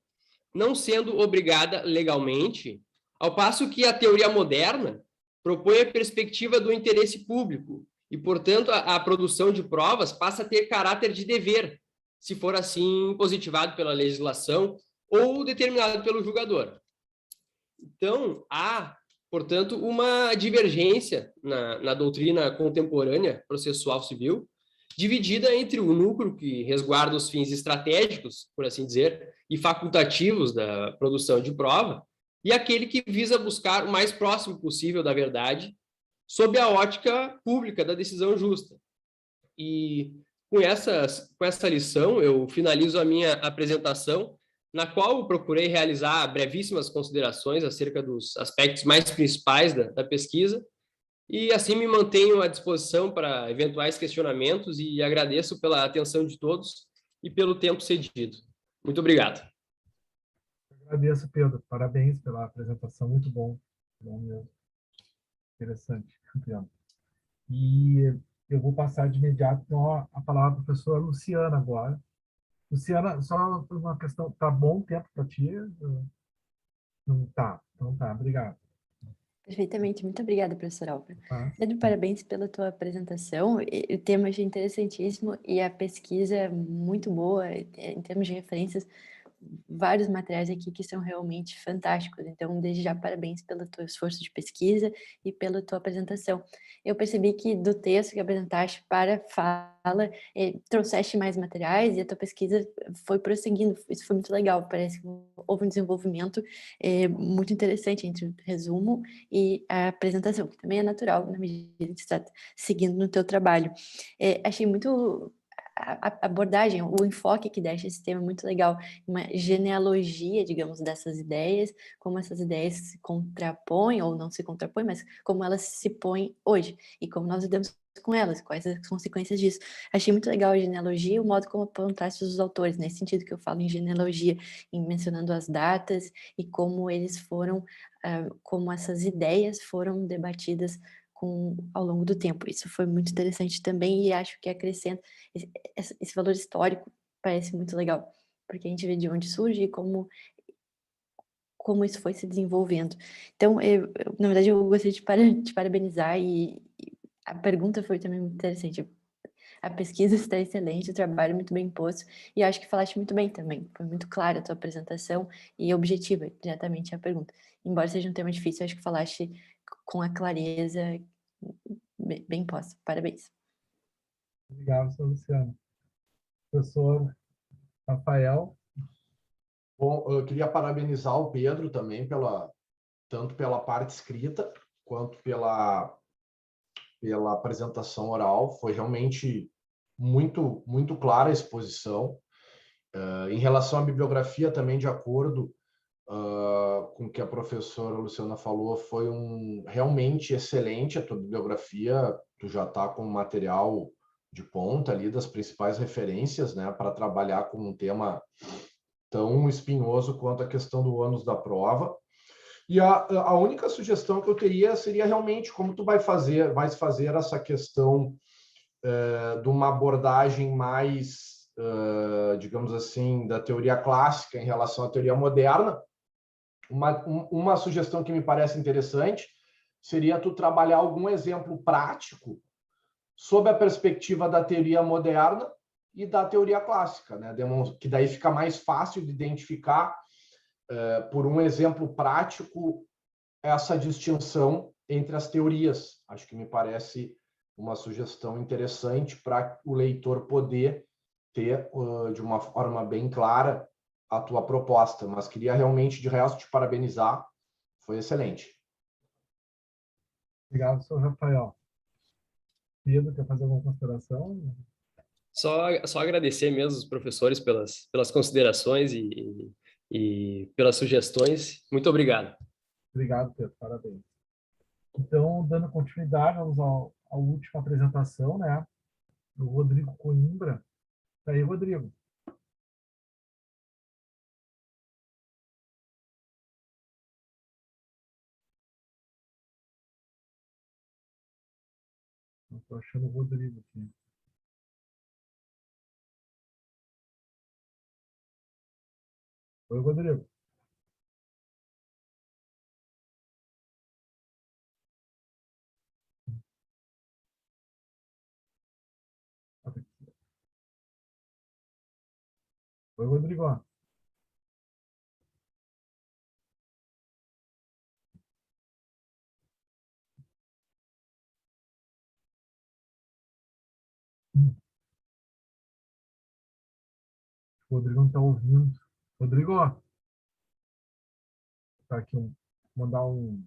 não sendo obrigada legalmente, ao passo que a teoria moderna propõe a perspectiva do interesse público e, portanto, a produção de provas passa a ter caráter de dever, se for assim positivado pela legislação ou determinado pelo julgador. Então, há, portanto, uma divergência na doutrina contemporânea processual civil, dividida entre o núcleo que resguarda os fins estratégicos, por assim dizer, e facultativos da produção de prova, e aquele que visa buscar o mais próximo possível da verdade, sob a ótica pública da decisão justa. E com essa lição, eu finalizo a minha apresentação, na qual eu procurei realizar brevíssimas considerações acerca dos aspectos mais principais da pesquisa, e assim me mantenho à disposição para eventuais questionamentos e agradeço pela atenção de todos e pelo tempo cedido. Muito obrigado. Agradeço, Pedro. Parabéns pela apresentação, muito bom. Bom mesmo. Interessante, Pedro. E eu vou passar de imediato então, a palavra à professora Luciana agora. Luciana, só uma questão, tá bom o tempo para ti? Não tá, então tá, obrigado. Perfeitamente, muito obrigada, professor Álvaro. Pedro, parabéns pela tua apresentação. O tema achei interessantíssimo e a pesquisa muito boa, em termos de referências, vários materiais aqui que são realmente fantásticos. Então, desde já, parabéns pelo teu esforço de pesquisa e pela tua apresentação. Eu percebi que do texto que apresentaste para a fala, trouxeste mais materiais e a tua pesquisa foi prosseguindo. Isso foi muito legal. Parece que houve um desenvolvimento muito interessante entre o resumo e a apresentação, que também é natural na medida que você está seguindo no teu trabalho. Achei muito... A abordagem, o enfoque que deixa esse tema é muito legal, uma genealogia, digamos, dessas ideias, como essas ideias se contrapõem ou não se contrapõem, mas como elas se põem hoje e como nós lidamos com elas, quais as consequências disso. Achei muito legal a genealogia, o modo como apontaste os autores, nesse sentido que eu falo em genealogia, em mencionando as datas e como eles foram, como essas ideias foram debatidas ao longo do tempo. Isso foi muito interessante também e acho que acrescenta esse valor histórico, parece muito legal, porque a gente vê de onde surge e como isso foi se desenvolvendo. Então, na verdade, eu gostaria de parabenizar e a pergunta foi também muito interessante. A pesquisa está excelente, o trabalho muito bem posto e acho que falaste muito bem também. Foi muito clara a tua apresentação e objetiva, diretamente a pergunta. Embora seja um tema difícil, acho que falaste com a clareza bem posta. Parabéns. Obrigado, Luciana. Professor Rafael. Bom, eu queria parabenizar o Pedro também tanto pela parte escrita quanto pela apresentação oral. Foi realmente muito clara a exposição. Em relação à bibliografia, também de acordo com o que a professora Luciana falou, foi realmente excelente a tua bibliografia. Tu já está com material de ponta ali das principais referências, né, para trabalhar com um tema tão espinhoso quanto a questão do ônus da prova. E a única sugestão que eu teria seria realmente como tu vais fazer essa questão de uma abordagem mais, digamos assim, da teoria clássica em relação à teoria moderna. Uma sugestão que me parece interessante seria tu trabalhar algum exemplo prático sob a perspectiva da teoria moderna e da teoria clássica, né? Que daí fica mais fácil de identificar, por um exemplo prático, essa distinção entre as teorias. Acho que me parece uma sugestão interessante para o leitor poder ter, de uma forma bem clara, a tua proposta. Mas queria realmente, de resto, te parabenizar. Foi excelente. Obrigado, professor Rafael. Pedro, quer fazer alguma consideração? Só agradecer mesmo os professores pelas considerações e pelas sugestões. Muito obrigado. Obrigado, Pedro. Parabéns. Então, dando continuidade, vamos à última apresentação, né? Do Rodrigo Coimbra. Está aí, Rodrigo. Não estou achando o Rodrigo aqui. Oi, Rodrigo. Oi, Rodrigo. O Rodrigo não está ouvindo. Rodrigo, tá aqui, mandar um...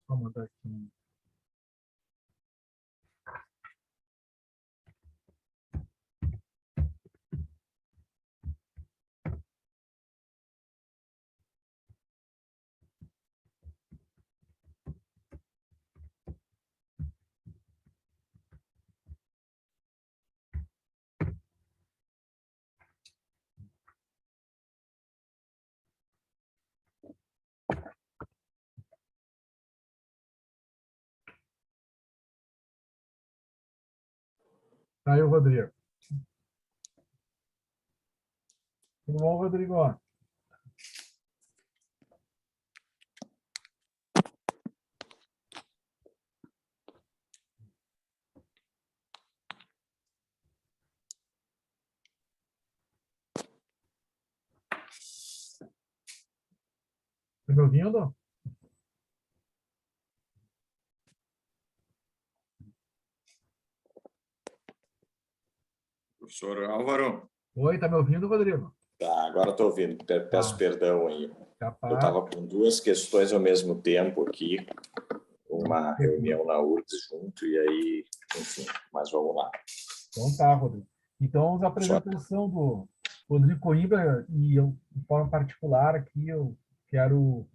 Vou mandar aqui. Tá aí o Rodrigo. Tudo bom, Rodrigo? Tá me ouvindo? Professor Álvaro. Oi, tá me ouvindo, Rodrigo? Tá, agora estou ouvindo. Peço perdão aí. Capaz. Eu estava com duas questões ao mesmo tempo aqui, uma reunião na URGS junto, e aí, enfim, mas vamos lá. Então tá, Rodrigo. Então, a apresentação do Rodrigo Coimbra, e eu, de forma particular, aqui eu quero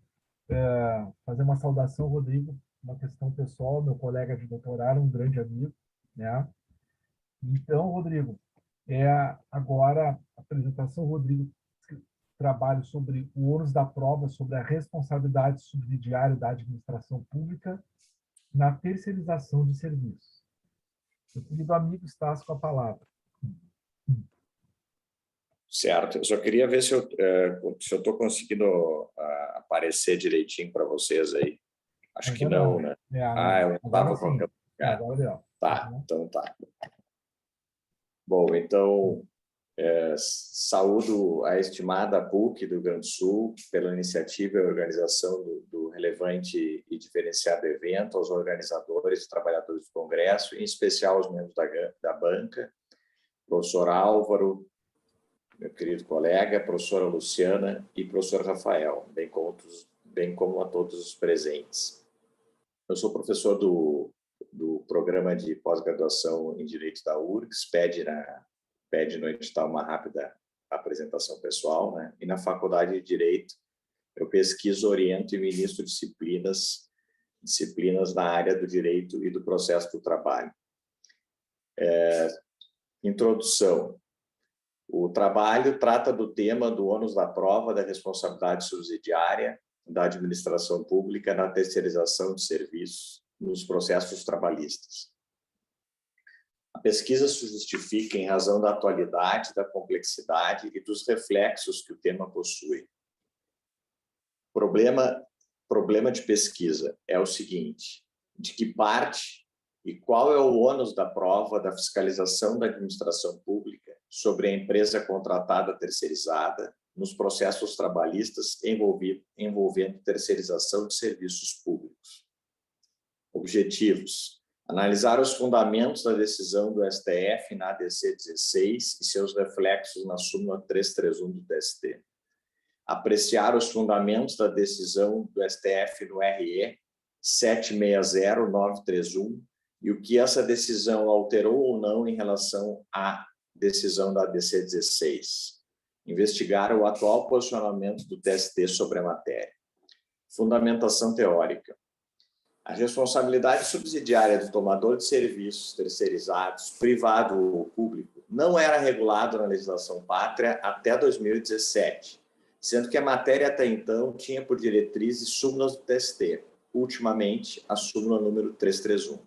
fazer uma saudação, Rodrigo, uma questão pessoal, meu colega de doutorado, um grande amigo, né? Então, Rodrigo, agora a apresentação, Rodrigo, trabalho sobre o ônus da prova, sobre a responsabilidade subsidiária da administração pública na terceirização de serviços. Meu querido amigo, estás com a palavra. Certo. Eu só queria ver se eu estou conseguindo aparecer direitinho para vocês aí. Acho que não, né? Eu não estava com a Agora deu. Tá, então tá. Bom, então, saúdo a estimada PUC do Rio Grande do Sul pela iniciativa e organização do relevante e diferenciado evento, aos organizadores e trabalhadores do Congresso, em especial aos membros da banca, professor Álvaro, meu querido colega, professora Luciana e professor Rafael, bem como a todos os presentes. Eu sou professor do programa de pós-graduação em Direito da URGS, pede no edital uma rápida apresentação pessoal, né? E na Faculdade de Direito, eu pesquiso, oriento e ministro disciplinas na área do direito e do processo do trabalho. Introdução. O trabalho trata do tema do ônus da prova da responsabilidade subsidiária da administração pública na terceirização de serviços nos processos trabalhistas. A pesquisa se justifica em razão da atualidade, da complexidade e dos reflexos que o tema possui. Problema de pesquisa é o seguinte: de que parte e qual é o ônus da prova da fiscalização da administração pública sobre a empresa contratada terceirizada nos processos trabalhistas envolvendo terceirização de serviços públicos. Objetivos: analisar os fundamentos da decisão do STF na ADC 16 e seus reflexos na súmula 331 do TST. Apreciar os fundamentos da decisão do STF no RE 760931 e o que essa decisão alterou ou não em relação à decisão da ADC 16. Investigar o atual posicionamento do TST sobre a matéria. Fundamentação teórica. A responsabilidade subsidiária do tomador de serviços terceirizados, privado ou público, não era regulada na legislação pátria até 2017, sendo que a matéria até então tinha por diretrizes súmulas do TST, ultimamente a súmula número 331.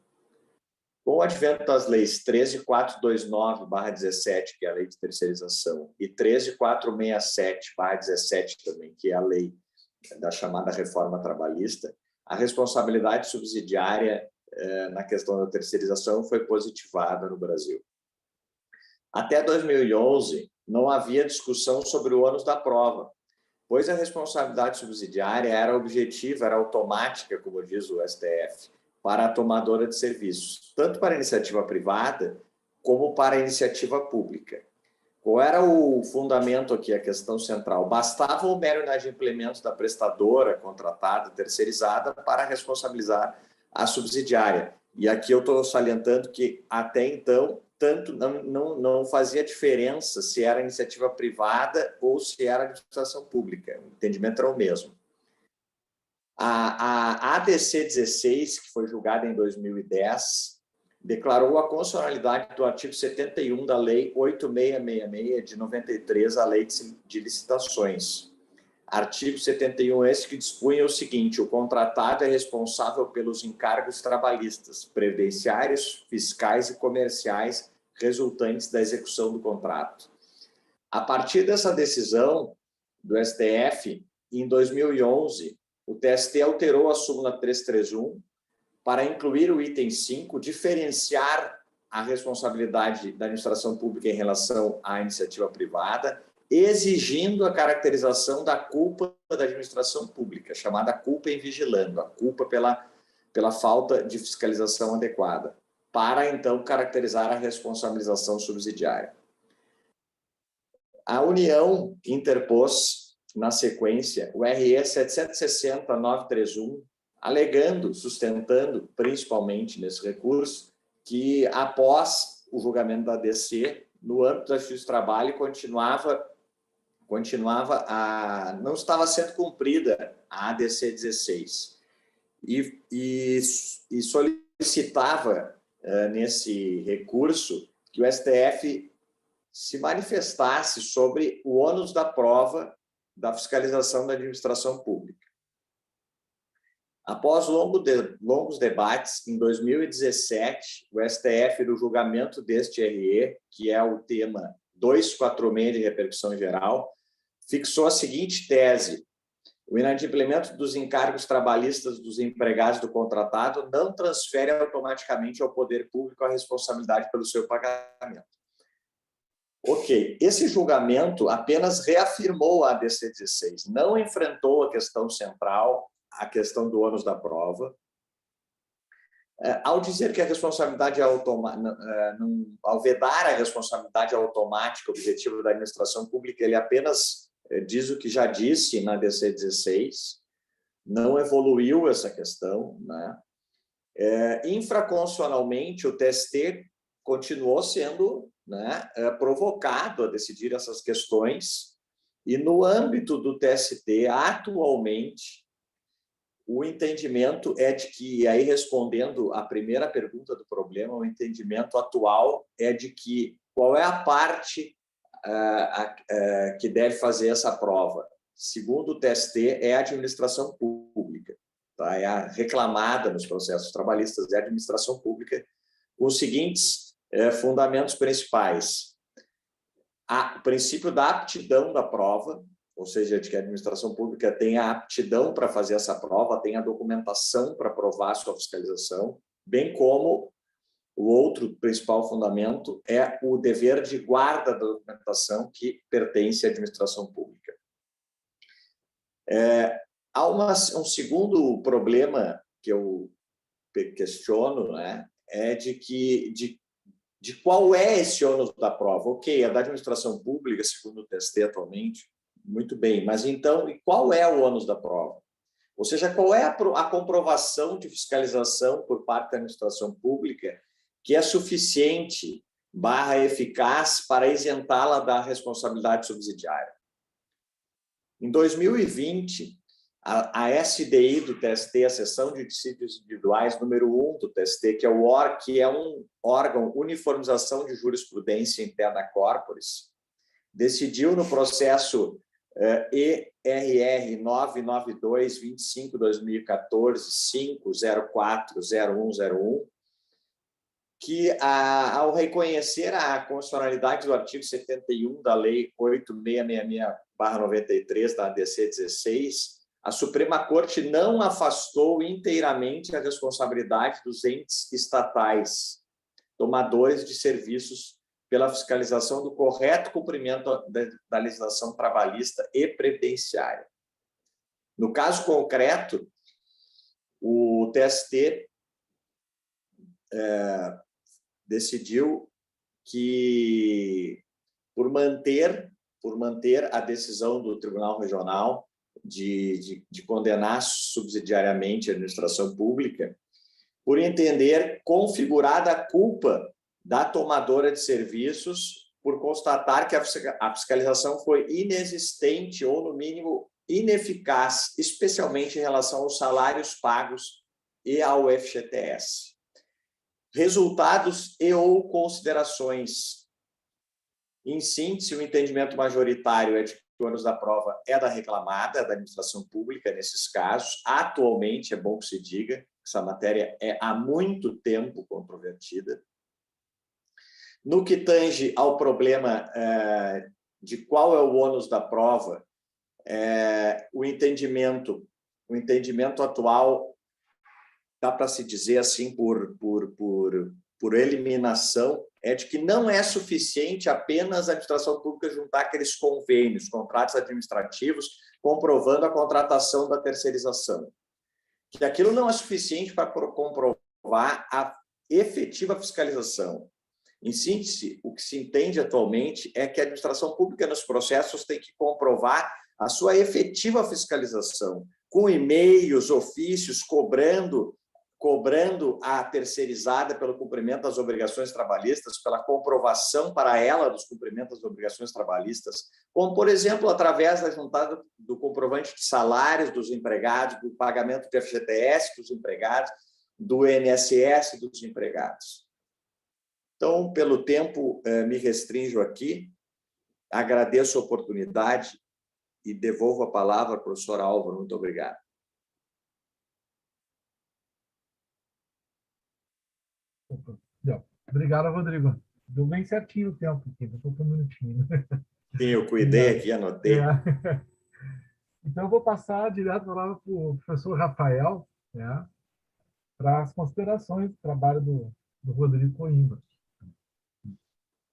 Com o advento das leis 13429/17, que é a lei de terceirização, e 13467/17 também, que é a lei da chamada reforma trabalhista, a responsabilidade subsidiária na questão da terceirização foi positivada no Brasil. Até 2011, não havia discussão sobre o ônus da prova, pois a responsabilidade subsidiária era objetiva, era automática, como diz o STF, para a tomadora de serviços, tanto para a iniciativa privada como para a iniciativa pública. Qual era o fundamento aqui, a questão central? Bastava o mero inadimplemento da prestadora contratada, terceirizada, para responsabilizar a subsidiária. E aqui eu estou salientando que, até então, tanto não fazia diferença se era iniciativa privada ou se era administração pública. O entendimento era o mesmo. A ADC 16, que foi julgada em 2010, declarou a constitucionalidade do artigo 71 da Lei 8666 de 93, a Lei de Licitações. Artigo 71 esse que dispunha o seguinte: o contratado é responsável pelos encargos trabalhistas, previdenciários, fiscais e comerciais resultantes da execução do contrato. A partir dessa decisão do STF, em 2011, o TST alterou a súmula 331 para incluir o item 5, diferenciar a responsabilidade da administração pública em relação à iniciativa privada, exigindo a caracterização da culpa da administração pública, chamada culpa em vigilando, a culpa pela falta de fiscalização adequada, para, então, caracterizar a responsabilização subsidiária. A União interpôs, na sequência, o RE 760-931, alegando, sustentando, principalmente nesse recurso, que após o julgamento da ADC, no âmbito da Justiça do Trabalho, não estava sendo cumprida a ADC 16 e solicitava nesse recurso que o STF se manifestasse sobre o ônus da prova da fiscalização da administração pública. Após longos debates, em 2017, o STF, do julgamento deste RE, que é o tema 246 de repercussão geral, fixou a seguinte tese: O inadimplemento dos encargos trabalhistas dos empregados do contratado não transfere automaticamente ao poder público a responsabilidade pelo seu pagamento. Ok, esse julgamento apenas reafirmou a ADC 16, não enfrentou a questão central, a questão do ônus da prova. Ao dizer que a responsabilidade ao vedar a responsabilidade automática objetiva da administração pública, ele apenas diz o que já disse na DC 16, não evoluiu essa questão, né? Infraconstitucionalmente, o TST continuou sendo, né, provocado a decidir essas questões, e no âmbito do TST, atualmente, o entendimento é de que, aí respondendo à primeira pergunta do problema, o entendimento atual é de que qual é a parte que deve fazer essa prova. Segundo o TST, é a administração pública. Tá? É a reclamada nos processos trabalhistas, é a administração pública, com os seguintes fundamentos principais. O princípio da aptidão da prova, ou seja, de que a administração pública tem a aptidão para fazer essa prova, tem a documentação para provar a sua fiscalização, bem como o outro principal fundamento é o dever de guarda da documentação que pertence à administração pública. Há um segundo problema que eu questiono, né, é de qual é esse ônus da prova. Ok, é da administração pública, segundo o TST atualmente, muito bem, mas então, e qual é o ônus da prova? Ou seja, qual é a comprovação de fiscalização por parte da administração pública que é suficiente / eficaz para isentá-la da responsabilidade subsidiária? Em 2020, a SDI do TST, a Seção de Dissídios Individuais número 1 do TST, que é um órgão uniformização de jurisprudência interna corporis, decidiu no processo ERR 992-25-2014-5040101 que, ao reconhecer a constitucionalidade do artigo 71 da Lei 8666/93 da ADC 16, a Suprema Corte não afastou inteiramente a responsabilidade dos entes estatais, tomadores de serviços, pela fiscalização do correto cumprimento da legislação trabalhista e previdenciária. No caso concreto, o TST decidiu que, por manter a decisão do Tribunal Regional de condenar subsidiariamente a administração pública, por entender configurada a culpa da tomadora de serviços por constatar que a fiscalização foi inexistente ou, no mínimo, ineficaz, especialmente em relação aos salários pagos e ao FGTS. Resultados e ou considerações. Em síntese, o entendimento majoritário é de que o ônus da prova é da reclamada, da administração pública, nesses casos. Atualmente, é bom que se diga, que essa matéria é há muito tempo controvertida. No que tange ao problema de qual é o ônus da prova, o entendimento atual, dá para se dizer assim, por eliminação, é de que não é suficiente apenas a administração pública juntar aqueles convênios, contratos administrativos, comprovando a contratação da terceirização. Que aquilo não é suficiente para comprovar a efetiva fiscalização. Em síntese, o que se entende atualmente é que a administração pública nos processos tem que comprovar a sua efetiva fiscalização, com e-mails, ofícios, cobrando a terceirizada pelo cumprimento das obrigações trabalhistas, pela comprovação para ela dos cumprimentos das obrigações trabalhistas, como, por exemplo, através da juntada do comprovante de salários dos empregados, do pagamento de FGTS dos empregados, do INSS dos empregados. Então, pelo tempo, me restringo aqui, agradeço a oportunidade e devolvo a palavra ao professor Álvaro. Muito obrigado. Obrigado, Rodrigo. Deu bem certinho o tempo aqui, faltou um minutinho. Sim, eu cuidei aqui, anotei. Então, Então, eu vou passar direto a palavra para o professor Rafael, né, para as considerações do trabalho do Rodrigo Coimbra.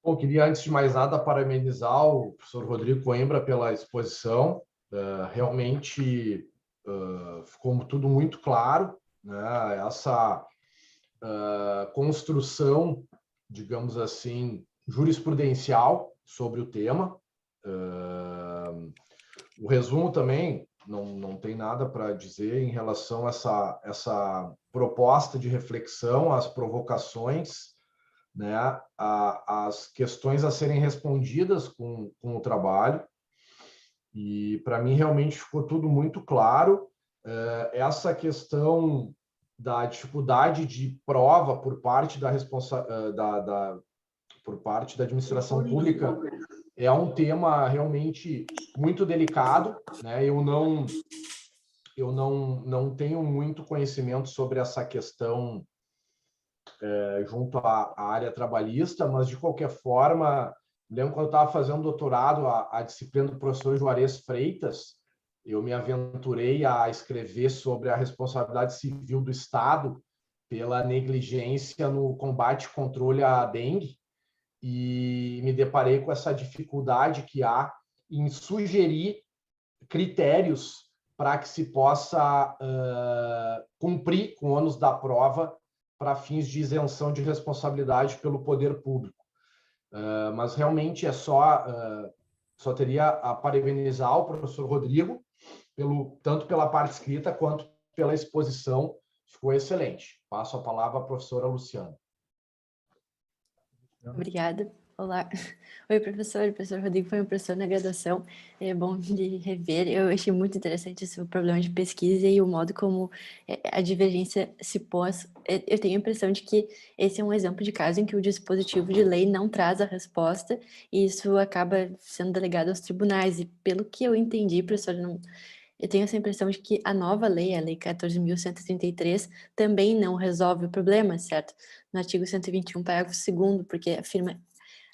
Bom, queria, antes de mais nada, parabenizar o professor Rodrigo Coimbra pela exposição. Realmente ficou tudo muito claro, né? Essa construção, digamos assim, jurisprudencial sobre o tema. O resumo também não tem nada para dizer em relação a essa proposta de reflexão, as provocações, né, as questões a serem respondidas com o trabalho. E, para mim, realmente ficou tudo muito claro. Essa questão da dificuldade de prova por parte por parte da administração pública é um tema realmente muito delicado, né? Eu não tenho muito conhecimento sobre essa questão junto à área trabalhista, mas, de qualquer forma, lembro quando eu estava fazendo doutorado, a disciplina do professor Juarez Freitas, eu me aventurei a escrever sobre a responsabilidade civil do Estado pela negligência no combate e controle à dengue, e me deparei com essa dificuldade que há em sugerir critérios para que se possa cumprir com o ônus da prova para fins de isenção de responsabilidade pelo poder público. Mas realmente só teria a parabenizar o professor Rodrigo, tanto pela parte escrita quanto pela exposição, ficou excelente. Passo a palavra à professora Luciana. Obrigada. Olá. Oi, professor. O professor Rodrigo foi um professor na graduação. É bom de rever. Eu achei muito interessante esse problema de pesquisa e o modo como a divergência se pôs. Eu tenho a impressão de que esse é um exemplo de caso em que o dispositivo de lei não traz a resposta e isso acaba sendo delegado aos tribunais. E pelo que eu entendi, professor, eu tenho essa impressão de que a nova lei, a Lei 14.133, também não resolve o problema, certo? No artigo 121, parágrafo 2º, porque afirma: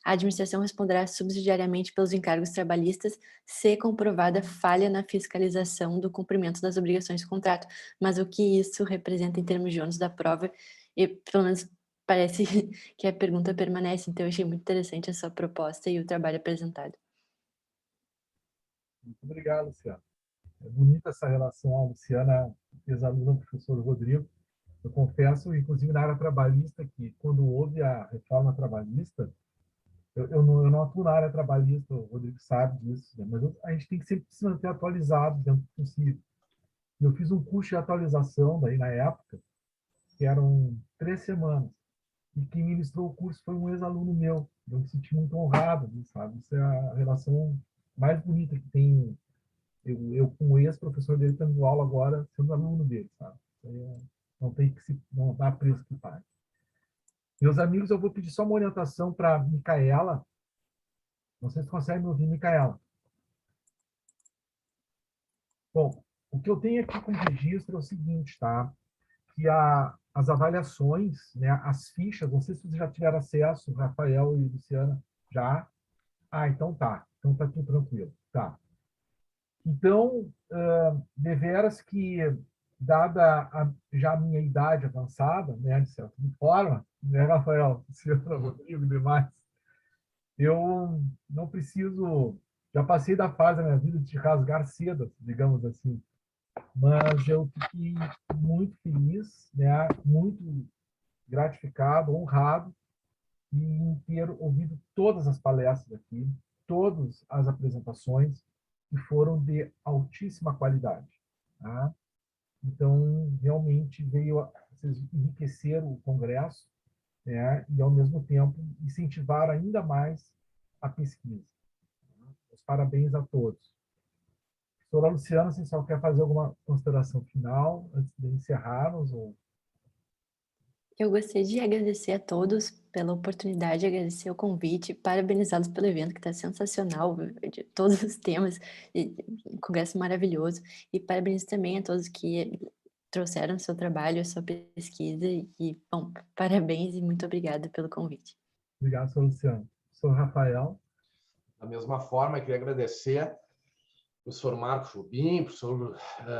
a administração responderá subsidiariamente pelos encargos trabalhistas se comprovada falha na fiscalização do cumprimento das obrigações do contrato. Mas o que isso representa em termos de ônus da prova, e pelo menos parece que a pergunta permanece. Então, eu achei muito interessante a sua proposta e o trabalho apresentado. Muito obrigado, Luciana. É bonita essa relação, a Luciana, ex-aluna do professor Rodrigo. Eu confesso, inclusive na área trabalhista, que quando houve a reforma trabalhista, eu não atuo na área trabalhista, o Rodrigo sabe disso, né? Mas a gente tem que sempre se manter atualizado dentro do possível. E eu fiz um curso de atualização daí na época, que eram 3 semanas, e quem ministrou o curso foi um ex-aluno meu. Eu me senti muito honrado, sabe? Isso é a relação mais bonita que tem. Eu com o ex-professor dele, tendo aula agora, sendo aluno dele, sabe? Não dá preço que pague. Meus amigos, eu vou pedir só uma orientação para a Micaela. Não sei se conseguem me ouvir, Micaela. Bom, o que eu tenho aqui como registro é o seguinte, tá? Que as avaliações, né, as fichas, não sei se vocês já tiveram acesso, Rafael e Luciana, já? Então tá. Então tá tudo tranquilo. Tá. Então, deveras que, dada já a minha idade avançada, né, de certa forma, né, Rafael, Luciana, Rodrigo e demais, eu não preciso, já passei da fase da minha vida de rasgar cedo, digamos assim, mas eu fiquei muito feliz, né, muito gratificado, honrado em ter ouvido todas as palestras aqui, todas as apresentações, que foram de altíssima qualidade. Tá? Então, realmente vocês enriqueceram o congresso, né? E, ao mesmo tempo, incentivar ainda mais a pesquisa. Os parabéns a todos. Professora Luciana, você só quer fazer alguma consideração final antes de encerrarmos? Ou... Eu gostaria de agradecer a todos pela oportunidade, agradecer o convite, parabenizá-los pelo evento, que está sensacional, de todos os temas, um congresso maravilhoso, e parabenizo também a todos que trouxeram seu trabalho, a sua pesquisa, e, bom, parabéns e muito obrigada pelo convite. Obrigado, Luciano. Sou Rafael. Da mesma forma, eu queria agradecer professor Marco Jubim, professor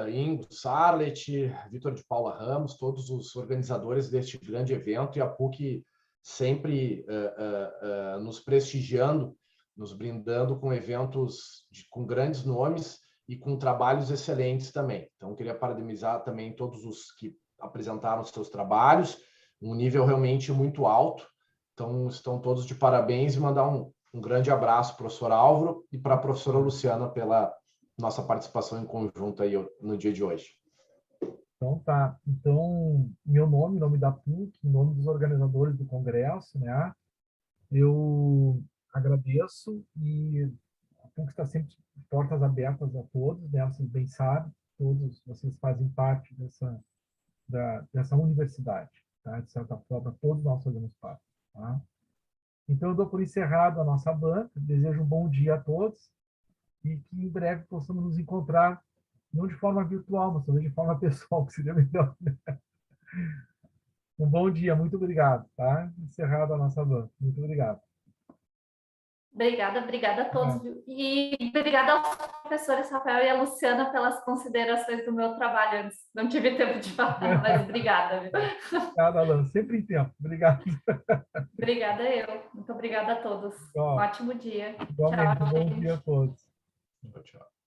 Ingo Sarlet, Vitor de Paula Ramos, todos os organizadores deste grande evento, e a PUC sempre nos prestigiando, nos brindando com eventos com grandes nomes e com trabalhos excelentes também. Então, queria parabenizar também todos os que apresentaram seus trabalhos, um nível realmente muito alto. Então, estão todos de parabéns, e mandar um grande abraço para o professor Álvaro e para a professora Luciana pela nossa participação em conjunto aí no dia de hoje. Então, tá. Então, meu nome, nome da PUC, em nome dos organizadores do congresso, né? Eu agradeço, e a PUC está sempre de portas abertas a todos, né? Vocês bem sabem, todos vocês fazem parte dessa universidade, tá? De certa forma, todos nós fazemos parte, tá? Então, eu dou por encerrado a nossa banca, desejo um bom dia a todos, e que em breve possamos nos encontrar, não de forma virtual, mas também de forma pessoal, que seria melhor, né? Um bom dia, muito obrigado, tá? Encerrado a nossa banca. Muito obrigado. Obrigada a todos. E obrigada aos professores Rafael e a Luciana pelas considerações do meu trabalho antes. Não tive tempo de falar, mas obrigada. Obrigado, Alan. Sempre em tempo. Obrigado. Obrigada eu. Muito obrigada a todos. Um ótimo dia. Igualmente, Tchau, bom gente. dia a todos. Tchau.